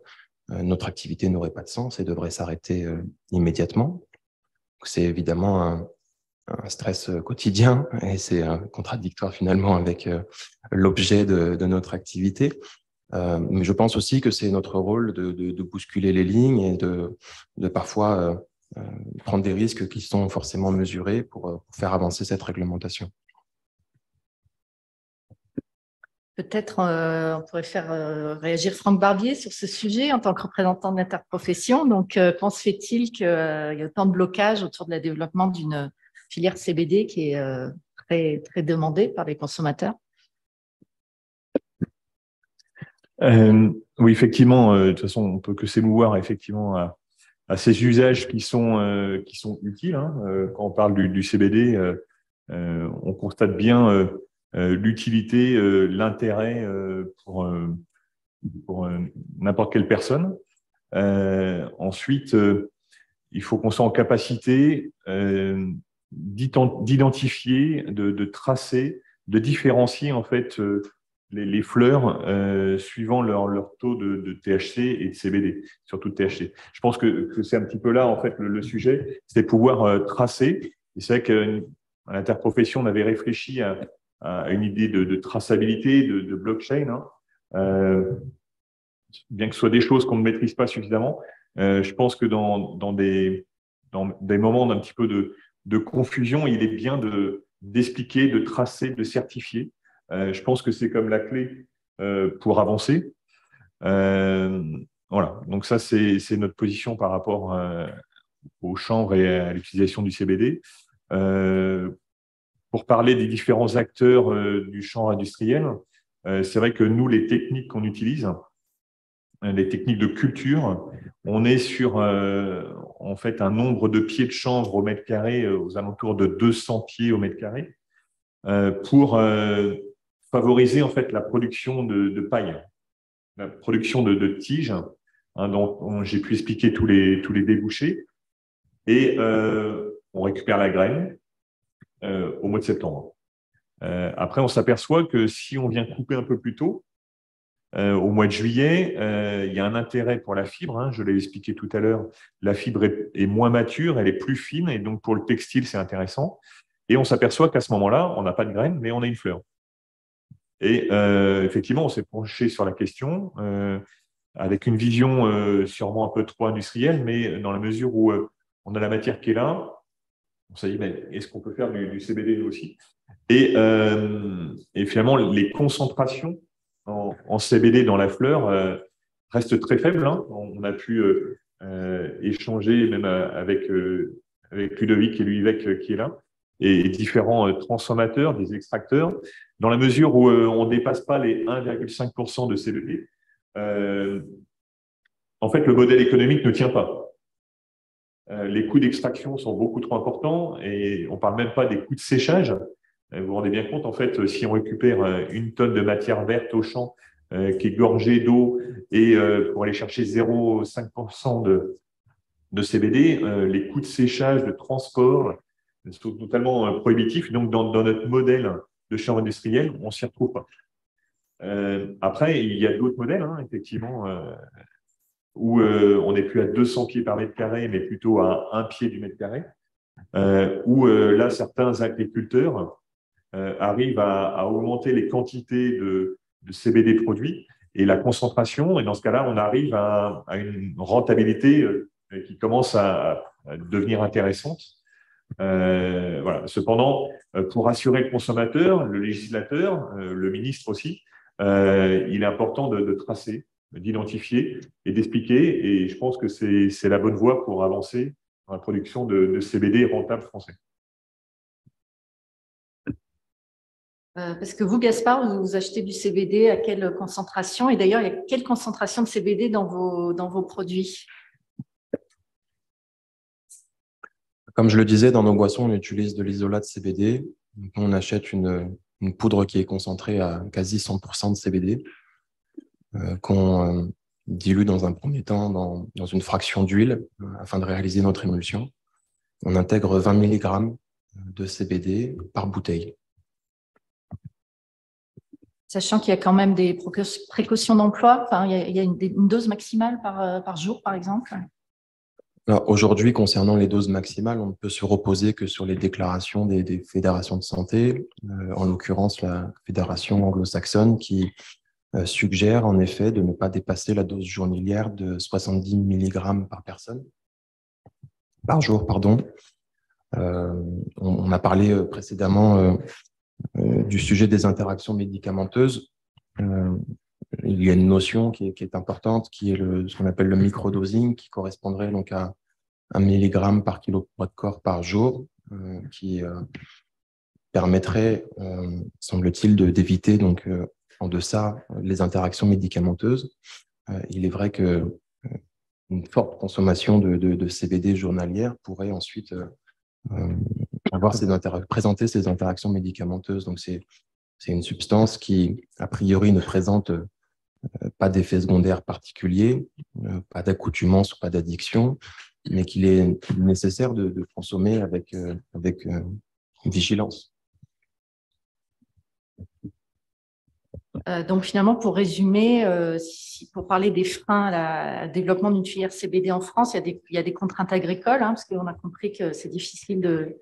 notre activité n'aurait pas de sens et devrait s'arrêter immédiatement. C'est évidemment un stress quotidien et c'est contradictoire finalement avec l'objet de notre activité. Mais je pense aussi que c'est notre rôle de bousculer les lignes et de parfois prendre des risques qui sont forcément mesurés pour faire avancer cette réglementation. Peut-être on pourrait faire réagir Franck Barbier sur ce sujet en tant que représentant de l'interprofession. Donc, comment se fait-il qu'il y ait autant de blocages autour de la développement d'une filière CBD qui est très, très demandée par les consommateurs? Oui, effectivement, de toute façon, on ne peut que s'émouvoir effectivement à ces usages qui sont utiles. Hein. Quand on parle du CBD, on constate bien l'utilité, l'intérêt pour n'importe quelle personne. Ensuite, il faut qu'on soit en capacité d'identifier, de tracer, de différencier en fait les fleurs suivant leur taux de THC et de CBD, surtout de THC. Je pense que c'est un petit peu là en fait le sujet, c'est pouvoir tracer. Et c'est vrai qu'à l'interprofession, on avait réfléchi à une idée de traçabilité, de blockchain, hein. Bien que ce soit des choses qu'on ne maîtrise pas suffisamment, Je pense que dans des moments d'un petit peu de confusion, il est bien d'expliquer, de tracer, de certifier. Je pense que c'est comme la clé pour avancer. Voilà, donc ça, c'est notre position par rapport au chanvre et à l'utilisation du CBD. Pour parler des différents acteurs du chanvre industriel, c'est vrai que nous, les techniques qu'on utilise, les techniques de culture, on est sur en fait un nombre de pieds de chanvre au mètre carré aux alentours de 200 pieds au mètre carré pour favoriser en fait la production de paille, la production de tiges. Hein, donc, j'ai pu expliquer tous les débouchés et on récupère la graine au mois de septembre. Après, on s'aperçoit que si on vient couper un peu plus tôt, au mois de juillet, il y a un intérêt pour la fibre. Hein, je l'ai expliqué tout à l'heure. La fibre est moins mature, elle est plus fine, et donc pour le textile, c'est intéressant. Et on s'aperçoit qu'à ce moment-là, on n'a pas de graines, mais on a une fleur. Et effectivement, on s'est penché sur la question avec une vision sûrement un peu trop industrielle, mais dans la mesure où on a la matière qui est là, on s'est dit, mais est-ce qu'on peut faire du CBD nous aussi? Et finalement, les concentrations en CBD dans la fleur restent très faibles. Hein. On a pu échanger même avec Ludovic et Luivec qui est là, et différents transformateurs, des extracteurs, dans la mesure où on ne dépasse pas les 1,5% de CBD. En fait, le modèle économique ne tient pas. Les coûts d'extraction sont beaucoup trop importants et on ne parle même pas des coûts de séchage. Vous vous rendez bien compte, en fait, si on récupère 1 tonne de matière verte au champ qui est gorgée d'eau et pour aller chercher 0,5% de CBD, les coûts de séchage, de transport sont totalement prohibitifs. Donc, dans notre modèle de chanvre industriel, on ne s'y retrouve pas. Après, il y a d'autres modèles, hein, effectivement, où on n'est plus à 200 pieds par mètre carré, mais plutôt à 1 pied du mètre carré, où là, certains agriculteurs arrivent à augmenter les quantités de CBD produits et la concentration. Et dans ce cas-là, on arrive à une rentabilité qui commence à devenir intéressante. Voilà. Cependant, pour assurer le consommateur, le législateur, le ministre aussi, il est important de tracer, d'identifier et d'expliquer. Et je pense que c'est la bonne voie pour avancer dans la production de CBD rentable français. Parce que vous, Gaspard, vous achetez du CBD à quelle concentration? Et d'ailleurs, il y a quelle concentration de CBD dans vos produits? Comme je le disais, dans nos boissons, on utilise de l'isolat de CBD. On achète une poudre qui est concentrée à quasi 100% de CBD, qu'on dilue dans un premier temps dans une fraction d'huile afin de réaliser notre émulsion. On intègre 20 mg de CBD par bouteille. Sachant qu'il y a quand même des précautions d'emploi, enfin, il y a une dose maximale par jour, par exemple. Aujourd'hui, concernant les doses maximales, on ne peut se reposer que sur les déclarations des fédérations de santé, en l'occurrence la fédération anglo-saxonne qui suggère en effet de ne pas dépasser la dose journalière de 70 mg par jour. Pardon. On a parlé précédemment du sujet des interactions médicamenteuses. Il y a une notion qui est importante, qui est ce qu'on appelle le microdosing, qui correspondrait donc à 1 mg par kilopoids de corps par jour, qui permettrait, semble-t-il, d'éviter donc en deçà les interactions médicamenteuses. Il est vrai que une forte consommation de CBD journalière pourrait ensuite présenter ces interactions médicamenteuses. Donc, c'est une substance qui, a priori, ne présente pas d'effet secondaire particulier, pas d'accoutumance ou pas d'addiction, mais qu'il est nécessaire de consommer avec vigilance. Donc, finalement, pour résumer, pour parler des freins au développement d'une filière CBD en France, il y a des contraintes agricoles, hein, parce qu'on a compris que c'est difficile de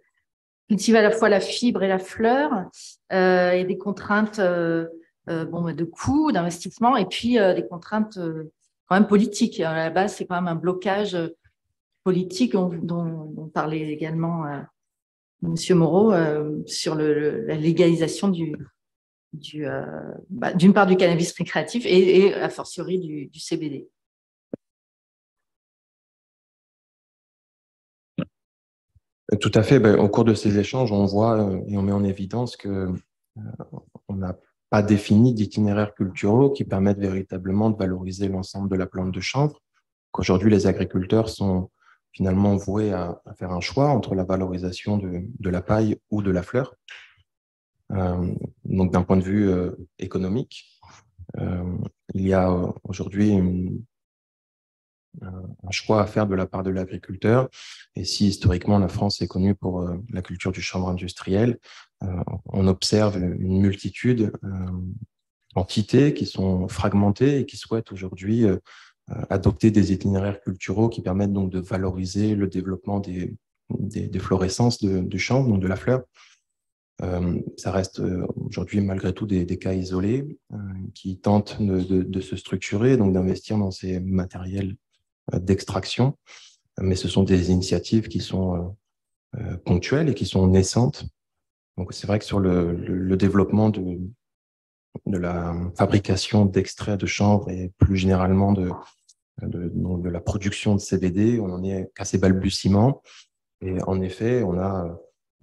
cultiver à la fois la fibre et la fleur. Il y a des contraintes de coûts, d'investissement, et puis des contraintes quand même politique. À la base, c'est quand même un blocage politique dont parlait également M. Moreau sur la légalisation d'une part du cannabis récréatif et a fortiori du CBD. Tout à fait. Au cours de ces échanges, on voit et on met en évidence que on n'a pas défini d'itinéraires culturaux qui permettent véritablement de valoriser l'ensemble de la plante de chanvre. Qu'aujourd'hui, les agriculteurs sont finalement voués à faire un choix entre la valorisation de la paille ou de la fleur. Donc, d'un point de vue économique, il y a aujourd'hui un choix à faire de la part de l'agriculteur. Et si historiquement la France est connue pour la culture du chanvre industriel, on observe une multitude d'entités qui sont fragmentées et qui souhaitent aujourd'hui adopter des itinéraires culturaux qui permettent donc de valoriser le développement des florescences du chanvre, donc de la fleur. Ça reste aujourd'hui malgré tout des cas isolés qui tentent de se structurer, donc d'investir dans ces matériels d'extraction, mais ce sont des initiatives qui sont ponctuelles et qui sont naissantes. Donc c'est vrai que sur le développement de la fabrication d'extraits de chanvre et plus généralement de la production de CBD, on en est qu'à ses balbutiements. Et en effet,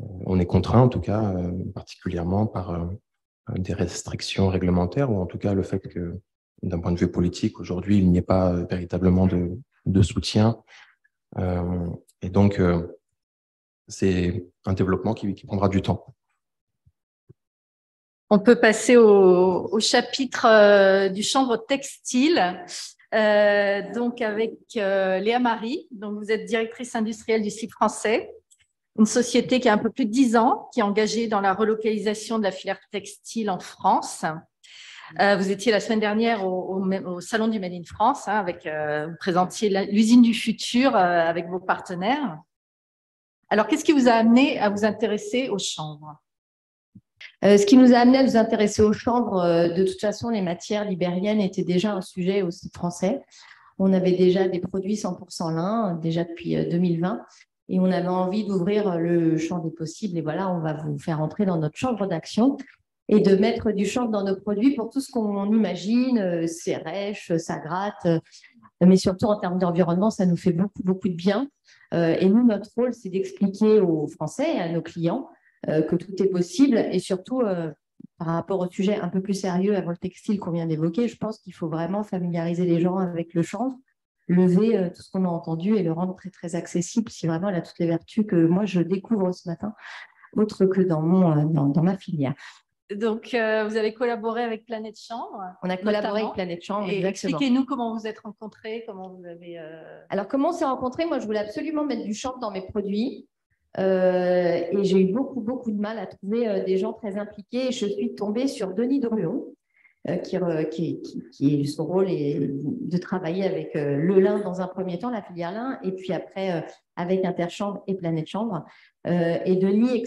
on est contraint, en tout cas, particulièrement par des restrictions réglementaires, ou en tout cas le fait que, d'un point de vue politique, aujourd'hui, il n'y ait pas véritablement de soutien. Et donc, c'est un développement qui prendra du temps. On peut passer au chapitre du chanvre textile, donc avec Léa Marie. Donc vous êtes directrice industrielle du SLIP français, une société qui a un peu plus de 10 ans, qui est engagée dans la relocalisation de la filière textile en France. Vous étiez la semaine dernière au Salon du Made in France, vous présentiez l'usine du futur avec vos partenaires. Alors, qu'est-ce qui vous a amené à vous intéresser au chanvre ? Ce qui nous a amené à nous intéresser au chanvre, de toute façon, les matières libériennes étaient déjà un sujet au site français. On avait déjà des produits 100% lin, déjà depuis 2020, et on avait envie d'ouvrir le champ des possibles. Et voilà, on va vous faire entrer dans notre chambre d'action et de mettre du chanvre dans nos produits pour tout ce qu'on imagine, c'est rêche, ça gratte, mais surtout en termes d'environnement, ça nous fait beaucoup, beaucoup de bien. Et nous, notre rôle, c'est d'expliquer aux Français et à nos clients que tout est possible, et surtout par rapport au sujet un peu plus sérieux avant le textile qu'on vient d'évoquer, je pense qu'il faut vraiment familiariser les gens avec le chanvre, lever tout ce qu'on a entendu et le rendre très très accessible, si vraiment elle a toutes les vertus que moi je découvre ce matin, autre que dans ma filière. Donc, vous avez collaboré avec Planète Chanvre. On a collaboré avec Planète Chanvre, exactement. Expliquez-nous comment vous êtes rencontrés, comment vous avez… Alors, comment on s'est rencontrés ? Moi, je voulais absolument mettre du chanvre dans mes produits. Et j'ai eu beaucoup, beaucoup de mal à trouver des gens très impliqués. Et je suis tombée sur Denis Druon, qui son rôle est de travailler avec le lin dans un premier temps, la filière lin, et puis après avec Interchanvre et Planète Chanvre. Et Denis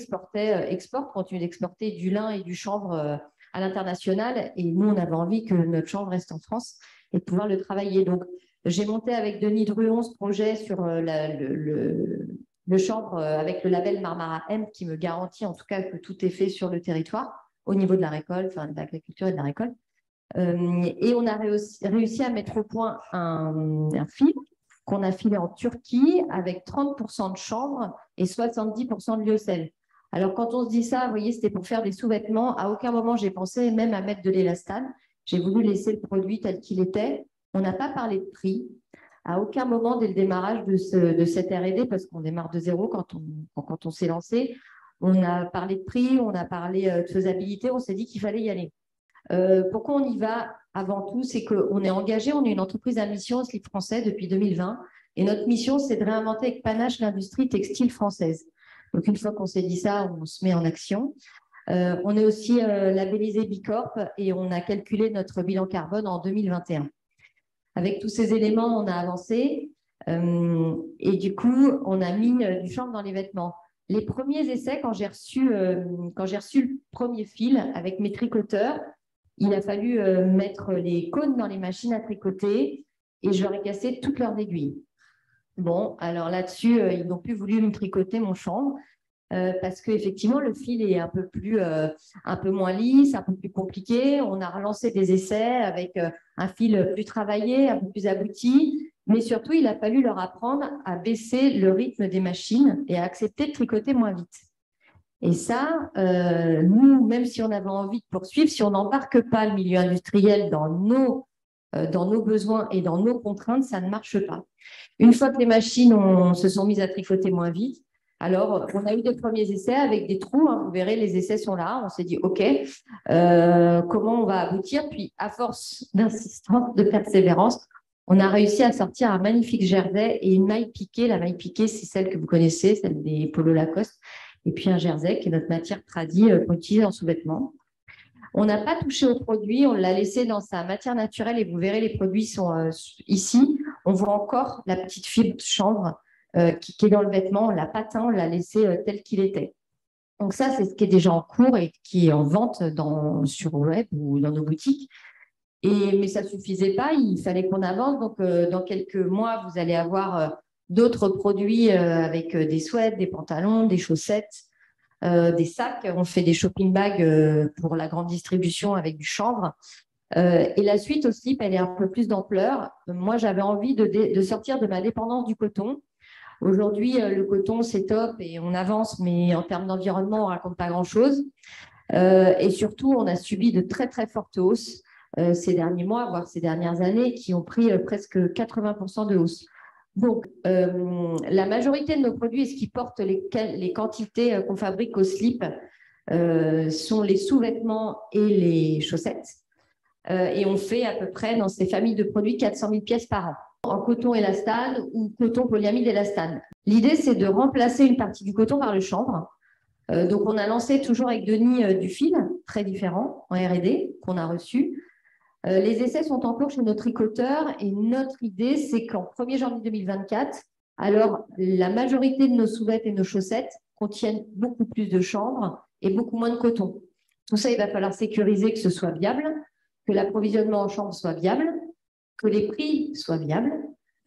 continue d'exporter du lin et du chanvre à l'international. Et nous, on avait envie que notre chanvre reste en France et de pouvoir le travailler. Donc, j'ai monté avec Denis Druon ce projet sur le chanvre avec le label Marmara M, qui me garantit en tout cas que tout est fait sur le territoire au niveau de la récolte, enfin de l'agriculture et de la récolte. Et on a réussi à mettre au point un fil qu'on a filé en Turquie avec 30% de chanvre et 70% de lyocell. Alors, quand on se dit ça, vous voyez, c'était pour faire des sous-vêtements. À aucun moment, j'ai pensé même à mettre de l'élastane. J'ai voulu laisser le produit tel qu'il était. On n'a pas parlé de prix. À aucun moment, dès le démarrage de cette R&D, parce qu'on démarre de zéro quand on s'est lancé, on a parlé de prix, on a parlé de faisabilité, on s'est dit qu'il fallait y aller. Pourquoi on y va avant tout? C'est qu'on est engagé, on est une entreprise à mission au SLIP français depuis 2020, et notre mission, c'est de réinventer avec panache l'industrie textile française. Donc, une fois qu'on s'est dit ça, on se met en action. On est aussi labellisé Bicorp et on a calculé notre bilan carbone en 2021. Avec tous ces éléments, on a avancé et du coup, on a mis du chanvre dans les vêtements. Les premiers essais, quand j'ai reçu le premier fil avec mes tricoteurs, il a fallu mettre les cônes dans les machines à tricoter, et je leur ai cassé toutes leurs aiguilles. Bon, alors là-dessus, ils n'ont plus voulu me tricoter mon chanvre parce qu'effectivement, le fil est un peu moins lisse, un peu plus compliqué. On a relancé des essais avec un fil plus travaillé, un peu plus abouti. Mais surtout, il a fallu leur apprendre à baisser le rythme des machines et à accepter de tricoter moins vite. Et ça, nous, même si on avait envie de poursuivre, si on n'embarque pas le milieu industriel dans nos besoins et dans nos contraintes, ça ne marche pas. Une fois que les machines se sont mises à tricoter moins vite, alors on a eu des premiers essais avec des trous, hein, vous verrez, les essais sont là, on s'est dit OK, comment on va aboutir? Puis à force d'insistance, de persévérance, on a réussi à sortir un magnifique jersey et une maille piquée. La maille piquée, c'est celle que vous connaissez, celle des polos Lacoste, et puis un jersey qui est notre matière tradie qu'on utilise en sous-vêtements. On n'a pas touché au produit, on l'a laissé dans sa matière naturelle et vous verrez, les produits sont ici. On voit encore la petite fibre de chanvre qui est dans le vêtement. On ne l'a pas teint, on l'a laissé tel qu'il était. Donc ça, c'est ce qui est déjà en cours et qui est en vente sur le web ou dans nos boutiques. Mais ça ne suffisait pas, il fallait qu'on avance. Donc, dans quelques mois, vous allez avoir d'autres produits avec des sweats, des pantalons, des chaussettes, des sacs. On fait des shopping bags pour la grande distribution avec du chanvre. Et la suite au slip, elle est un peu plus d'ampleur. Moi, j'avais envie de sortir de ma dépendance du coton. Aujourd'hui, le coton, c'est top et on avance, mais en termes d'environnement, on ne raconte pas grand-chose. Et surtout, on a subi de très, très fortes hausses ces derniers mois, voire ces dernières années, qui ont pris presque 80% de hausse. Donc, la majorité de nos produits, et ce qui porte les quantités qu'on fabrique au slip, sont les sous-vêtements et les chaussettes. Et on fait à peu près dans ces familles de produits 400 000 pièces par an, en coton élastane ou coton polyamide élastane. L'idée, c'est de remplacer une partie du coton par le chanvre. Donc, on a lancé toujours avec Denis du fil, très différent, en R&D, qu'on a reçu. Les essais sont en cours chez nos tricoteurs et notre idée, c'est qu'en 1er janvier 2024, alors la majorité de nos sous-vêtements et nos chaussettes contiennent beaucoup plus de chanvre et beaucoup moins de coton. Tout ça, il va falloir sécuriser que ce soit viable, que l'approvisionnement en chanvre soit viable, que les prix soient viables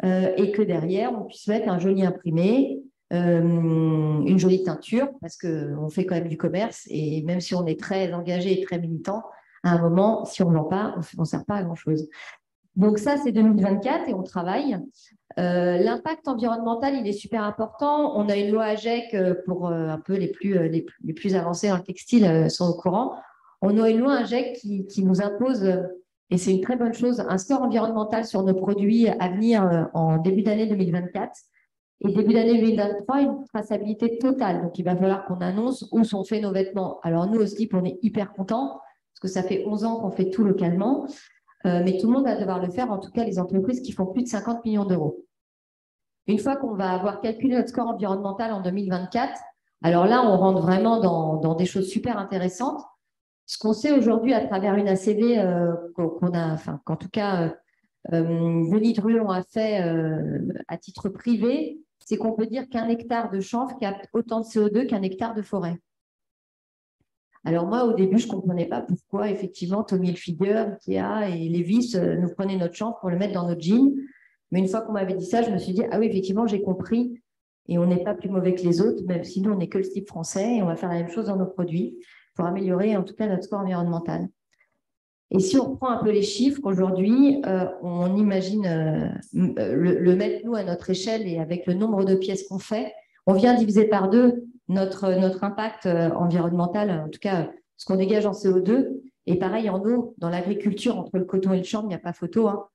et que derrière, on puisse mettre un joli imprimé, une jolie teinture, parce qu'on fait quand même du commerce et même si on est très engagé et très militant, à un moment, si on ne vend pas, on ne sert pas à grand-chose. Donc ça, c'est 2024 et on travaille. L'impact environnemental, il est super important. On a une loi AGEC pour un peu les plus avancés dans le textile sont au courant. On a une loi AGEC qui nous impose, et c'est une très bonne chose, un score environnemental sur nos produits à venir en début d'année 2024. Et début d'année 2023, une traçabilité totale. Donc, il va falloir qu'on annonce où sont faits nos vêtements. Alors, nous, au slip, on est hyper contents parce que ça fait 11 ans qu'on fait tout localement. Mais tout le monde va devoir le faire, en tout cas les entreprises qui font plus de 50 millions d'euros. Une fois qu'on va avoir calculé notre score environnemental en 2024, alors là, on rentre vraiment dans des choses super intéressantes. Ce qu'on sait aujourd'hui à travers une ACV qu'on a, enfin, qu'en tout cas, Denis Druon a fait à titre privé, c'est qu'on peut dire qu'un hectare de chanvre capte autant de CO2 qu'un hectare de forêt. Alors moi, au début, je ne comprenais pas pourquoi, effectivement, Tommy Hilfiger, Ikea et Levi's nous prenaient notre chanvre pour le mettre dans notre jean. Mais une fois qu'on m'avait dit ça, je me suis dit, ah oui, effectivement, j'ai compris. Et on n'est pas plus mauvais que les autres, même si nous, on n'est que le slip français et on va faire la même chose dans nos produits pour améliorer, en tout cas, notre score environnemental. Et si on reprend un peu les chiffres, aujourd'hui, on imagine le mettre, nous, à notre échelle et avec le nombre de pièces qu'on fait, on vient diviser par 2 notre impact environnemental, en tout cas, ce qu'on dégage en CO2. Et pareil, en eau, dans l'agriculture, entre le coton et le chanvre, il n'y a pas photo. Hein.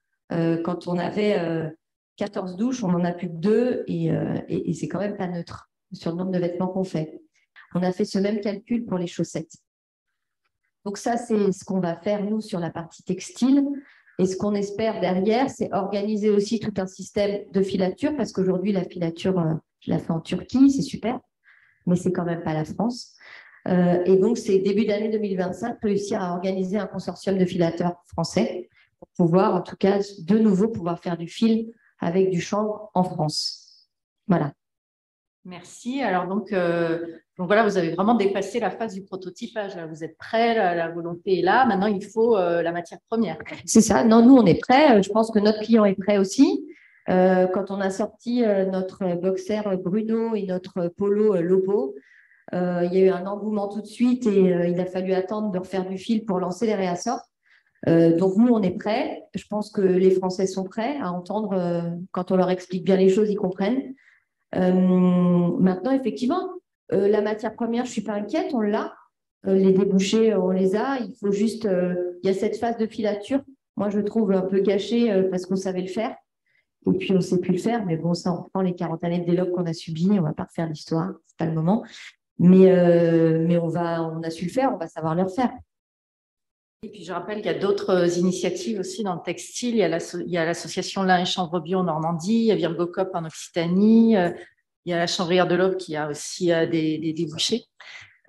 Quand on avait 14 douches, on n'en a plus que 2 et c'est quand même pas neutre sur le nombre de vêtements qu'on fait. On a fait ce même calcul pour les chaussettes. Donc ça, c'est ce qu'on va faire, nous, sur la partie textile. Et ce qu'on espère derrière, c'est organiser aussi tout un système de filature, parce qu'aujourd'hui, la filature, je la fais en Turquie, c'est super, mais c'est quand même pas la France. Et donc, c'est début d'année 2025, réussir à organiser un consortium de filateurs français pour pouvoir, en tout cas, de nouveau, pouvoir faire du fil avec du chanvre en France. Voilà. Merci. Alors donc voilà, vous avez vraiment dépassé la phase du prototypage. Là. Vous êtes prêts, la volonté est là. Maintenant, il faut la matière première. C'est ça. Non, nous, on est prêts. Je pense que notre client est prêt aussi. Quand on a sorti notre boxer Bruno et notre polo Lobo, il y a eu un engouement tout de suite et il a fallu attendre de refaire du fil pour lancer les réassorts. Donc, nous, on est prêts. Je pense que les Français sont prêts à entendre quand on leur explique bien les choses, ils comprennent. Maintenant, effectivement, la matière première, je ne suis pas inquiète, on l'a. Les débouchés, on les a. Il faut juste… il y a cette phase de filature, moi, je trouve un peu gâchée parce qu'on savait le faire. Et puis, on ne sait plus le faire. Mais bon, ça, on reprend les 40 années de déloc qu'on a subies. On ne va pas refaire l'histoire. Ce n'est pas le moment. Mais on a su le faire. On va savoir le refaire. Et puis, je rappelle qu'il y a d'autres initiatives aussi dans le textile. Il y a l'association Lin et Chanvre Bio en Normandie, il y a Virgocop en Occitanie, il y a la Chanvrière de l'Aube qui a aussi des débouchés.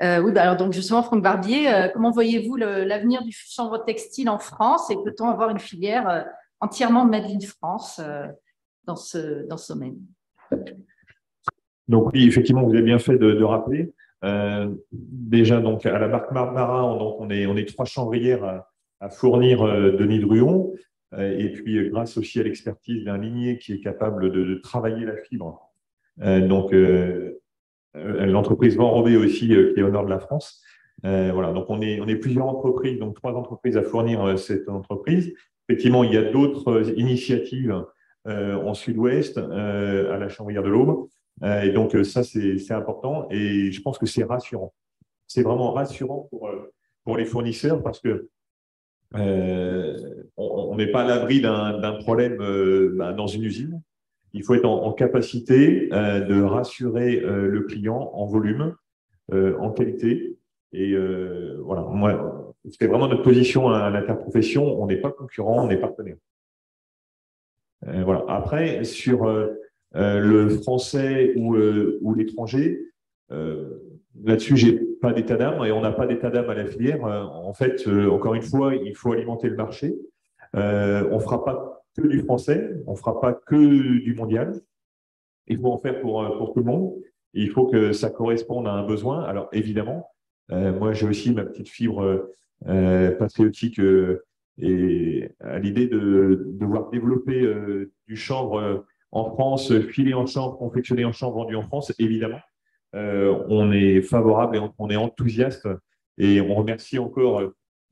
Oui, alors donc justement, Franck Barbier, comment voyez-vous l'avenir du chanvre textile en France et peut-on avoir une filière entièrement Made in France dans ce domaine? Donc oui, effectivement, vous avez bien fait de rappeler. Déjà, donc, à la marque Marmara, on est 3 chanvrières à fournir de nids de ruon. Et puis, grâce aussi à l'expertise d'un linier qui est capable de travailler la fibre. L'entreprise Van Robé aussi, qui est au nord de la France. Voilà, donc on est plusieurs entreprises, donc 3 entreprises à fournir cette entreprise. Effectivement, il y a d'autres initiatives en sud-ouest, à la Chanvrière de l'Aube. Et donc, ça, c'est important et je pense que c'est rassurant. C'est vraiment rassurant pour les fournisseurs parce que on n'est pas à l'abri d'un problème dans une usine. Il faut être en capacité de rassurer le client en volume, en qualité. Et voilà, moi, c'est vraiment notre position à l'interprofession. On n'est pas concurrent, on est partenaire. Voilà. Après, sur le français ou l'étranger, là-dessus, j'ai pas d'état d'âme et on n'a pas d'état d'âme à la filière. En fait, encore une fois, il faut alimenter le marché. On fera pas que du français, on fera pas que du mondial. Il faut en faire pour tout le monde. Et il faut que ça corresponde à un besoin. Alors, évidemment, moi, j'ai aussi ma petite fibre patriotique et à l'idée de devoir développer du chanvre en France, filé en chanvre, confectionné en chanvre, vendu en France, évidemment. On est favorable et on est enthousiaste et on remercie encore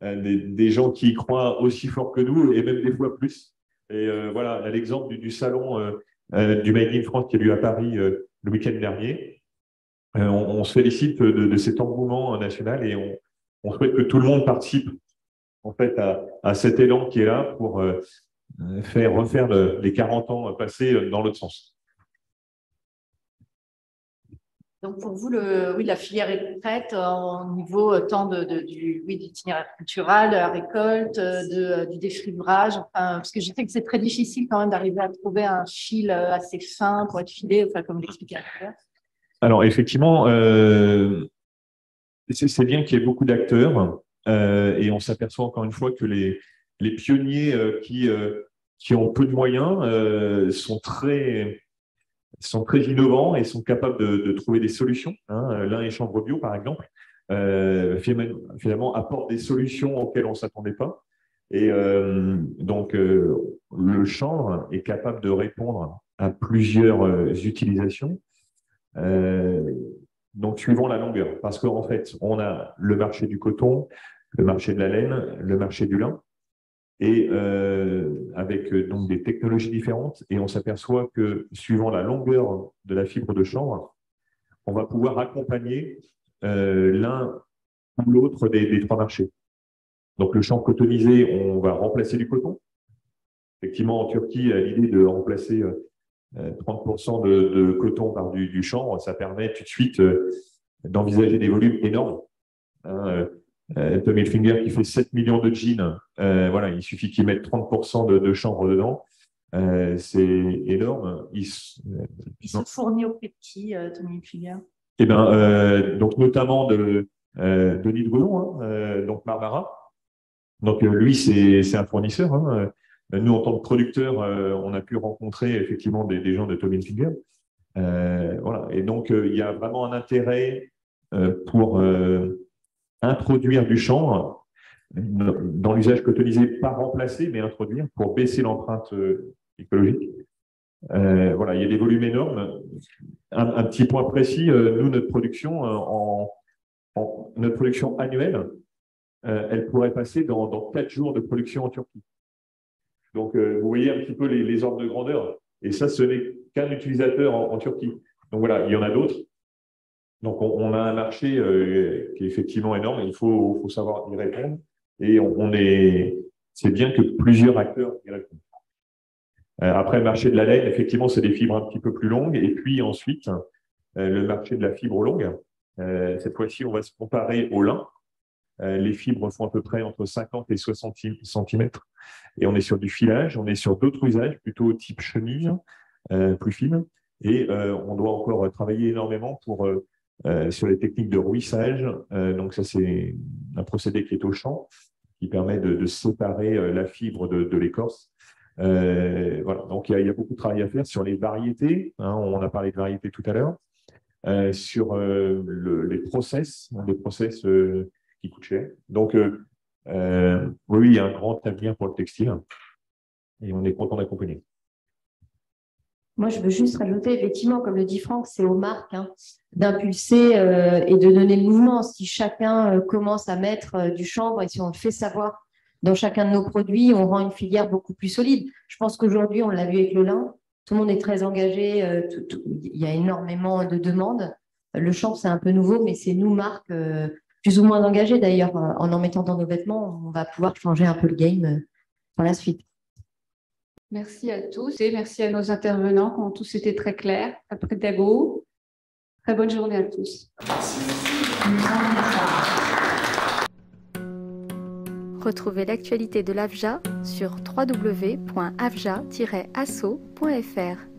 des gens qui y croient aussi fort que nous et même des fois plus. Et voilà, l'exemple du salon du Made in France qui a lieu à Paris le week-end dernier. On se félicite de cet engouement national et on souhaite que tout le monde participe en fait à cet élan qui est là pour refaire les 40 ans passés dans l'autre sens. Donc pour vous, la filière est prête au niveau tant du itinéraire culturel, de la récolte, du défibrage, enfin, parce que je sais que c'est très difficile quand même d'arriver à trouver un fil assez fin pour être filé, enfin, comme l'expliquait tout à l'heure. Alors effectivement, c'est bien qu'il y ait beaucoup d'acteurs et on s'aperçoit encore une fois que les pionniers qui ont peu de moyens sont très innovants et sont capables de trouver des solutions. Lin et Chanvre Bio, par exemple, finalement apportent des solutions auxquelles on ne s'attendait pas. Et donc, le chanvre est capable de répondre à plusieurs utilisations. Donc, suivant la longueur. Parce qu'en fait, on a le marché du coton, le marché de la laine, le marché du lin. Et avec donc des technologies différentes, et on s'aperçoit que suivant la longueur de la fibre de chanvre, on va pouvoir accompagner l'un ou l'autre des 3 marchés. Donc le chanvre cotonisé, on va remplacer du coton. Effectivement, en Turquie, l'idée de remplacer 30% de coton par du chanvre, ça permet tout de suite d'envisager des volumes énormes. Tommy Hilfiger qui fait 7 millions de jeans, voilà, il suffit qu'ils mettent 30% de chanvre dedans. C'est énorme. Ils sont fournis auprès de qui, Tommy Hilfiger? Eh ben, donc notamment de Denis de Goulon, donc Marmara. Donc lui, c'est un fournisseur. Nous, en tant que producteurs, on a pu rencontrer effectivement des gens de Tommy Hilfiger. Voilà. Et donc, il y a vraiment un intérêt pour introduire du chanvre dans l'usage cotonisé, pas remplacer, mais introduire pour baisser l'empreinte écologique. Voilà, il y a des volumes énormes. Un petit point précis, nous, notre production, notre production annuelle, elle pourrait passer dans 4 jours de production en Turquie. Donc, vous voyez un petit peu les ordres de grandeur. Et ça, ce n'est qu'un utilisateur en Turquie. Donc voilà, il y en a d'autres. Donc, on a un marché qui est effectivement énorme. Il faut savoir y répondre. Et c'est bien que plusieurs acteurs y répondent. Après, le marché de la laine, effectivement, c'est des fibres un petit peu plus longues. Et puis ensuite, le marché de la fibre longue. Cette fois-ci, on va se comparer au lin. Les fibres font à peu près entre 50 et 60 cm. Et on est sur du filage, on est sur d'autres usages, plutôt type chemise, plus fine. Et on doit encore travailler énormément sur les techniques de rouissage. Donc ça, c'est un procédé qui est au champ, qui permet de séparer la fibre de l'écorce. Voilà. Donc il y a beaucoup de travail à faire sur les variétés. On a parlé de variétés tout à l'heure. Sur les process qui coûtent cher. Donc, oui, il y a un grand avenir pour le textile et on est content d'accompagner. Moi, je veux juste rajouter, effectivement, comme le dit Franck, c'est aux marques d'impulser et de donner le mouvement. Si chacun commence à mettre du chanvre et si on le fait savoir dans chacun de nos produits, on rend une filière beaucoup plus solide. Je pense qu'aujourd'hui, on l'a vu avec le lin, tout le monde est très engagé, il y a énormément de demandes. Le chanvre, c'est un peu nouveau, mais c'est nous, marques, plus ou moins engagées d'ailleurs. En mettant dans nos vêtements, on va pouvoir changer un peu le game par la suite. Merci à tous et merci à nos intervenants qui ont tous été très clairs, très pédagogues. Très bonne journée à tous. Retrouvez l'actualité de l'AFJA sur www.afja-asso.fr.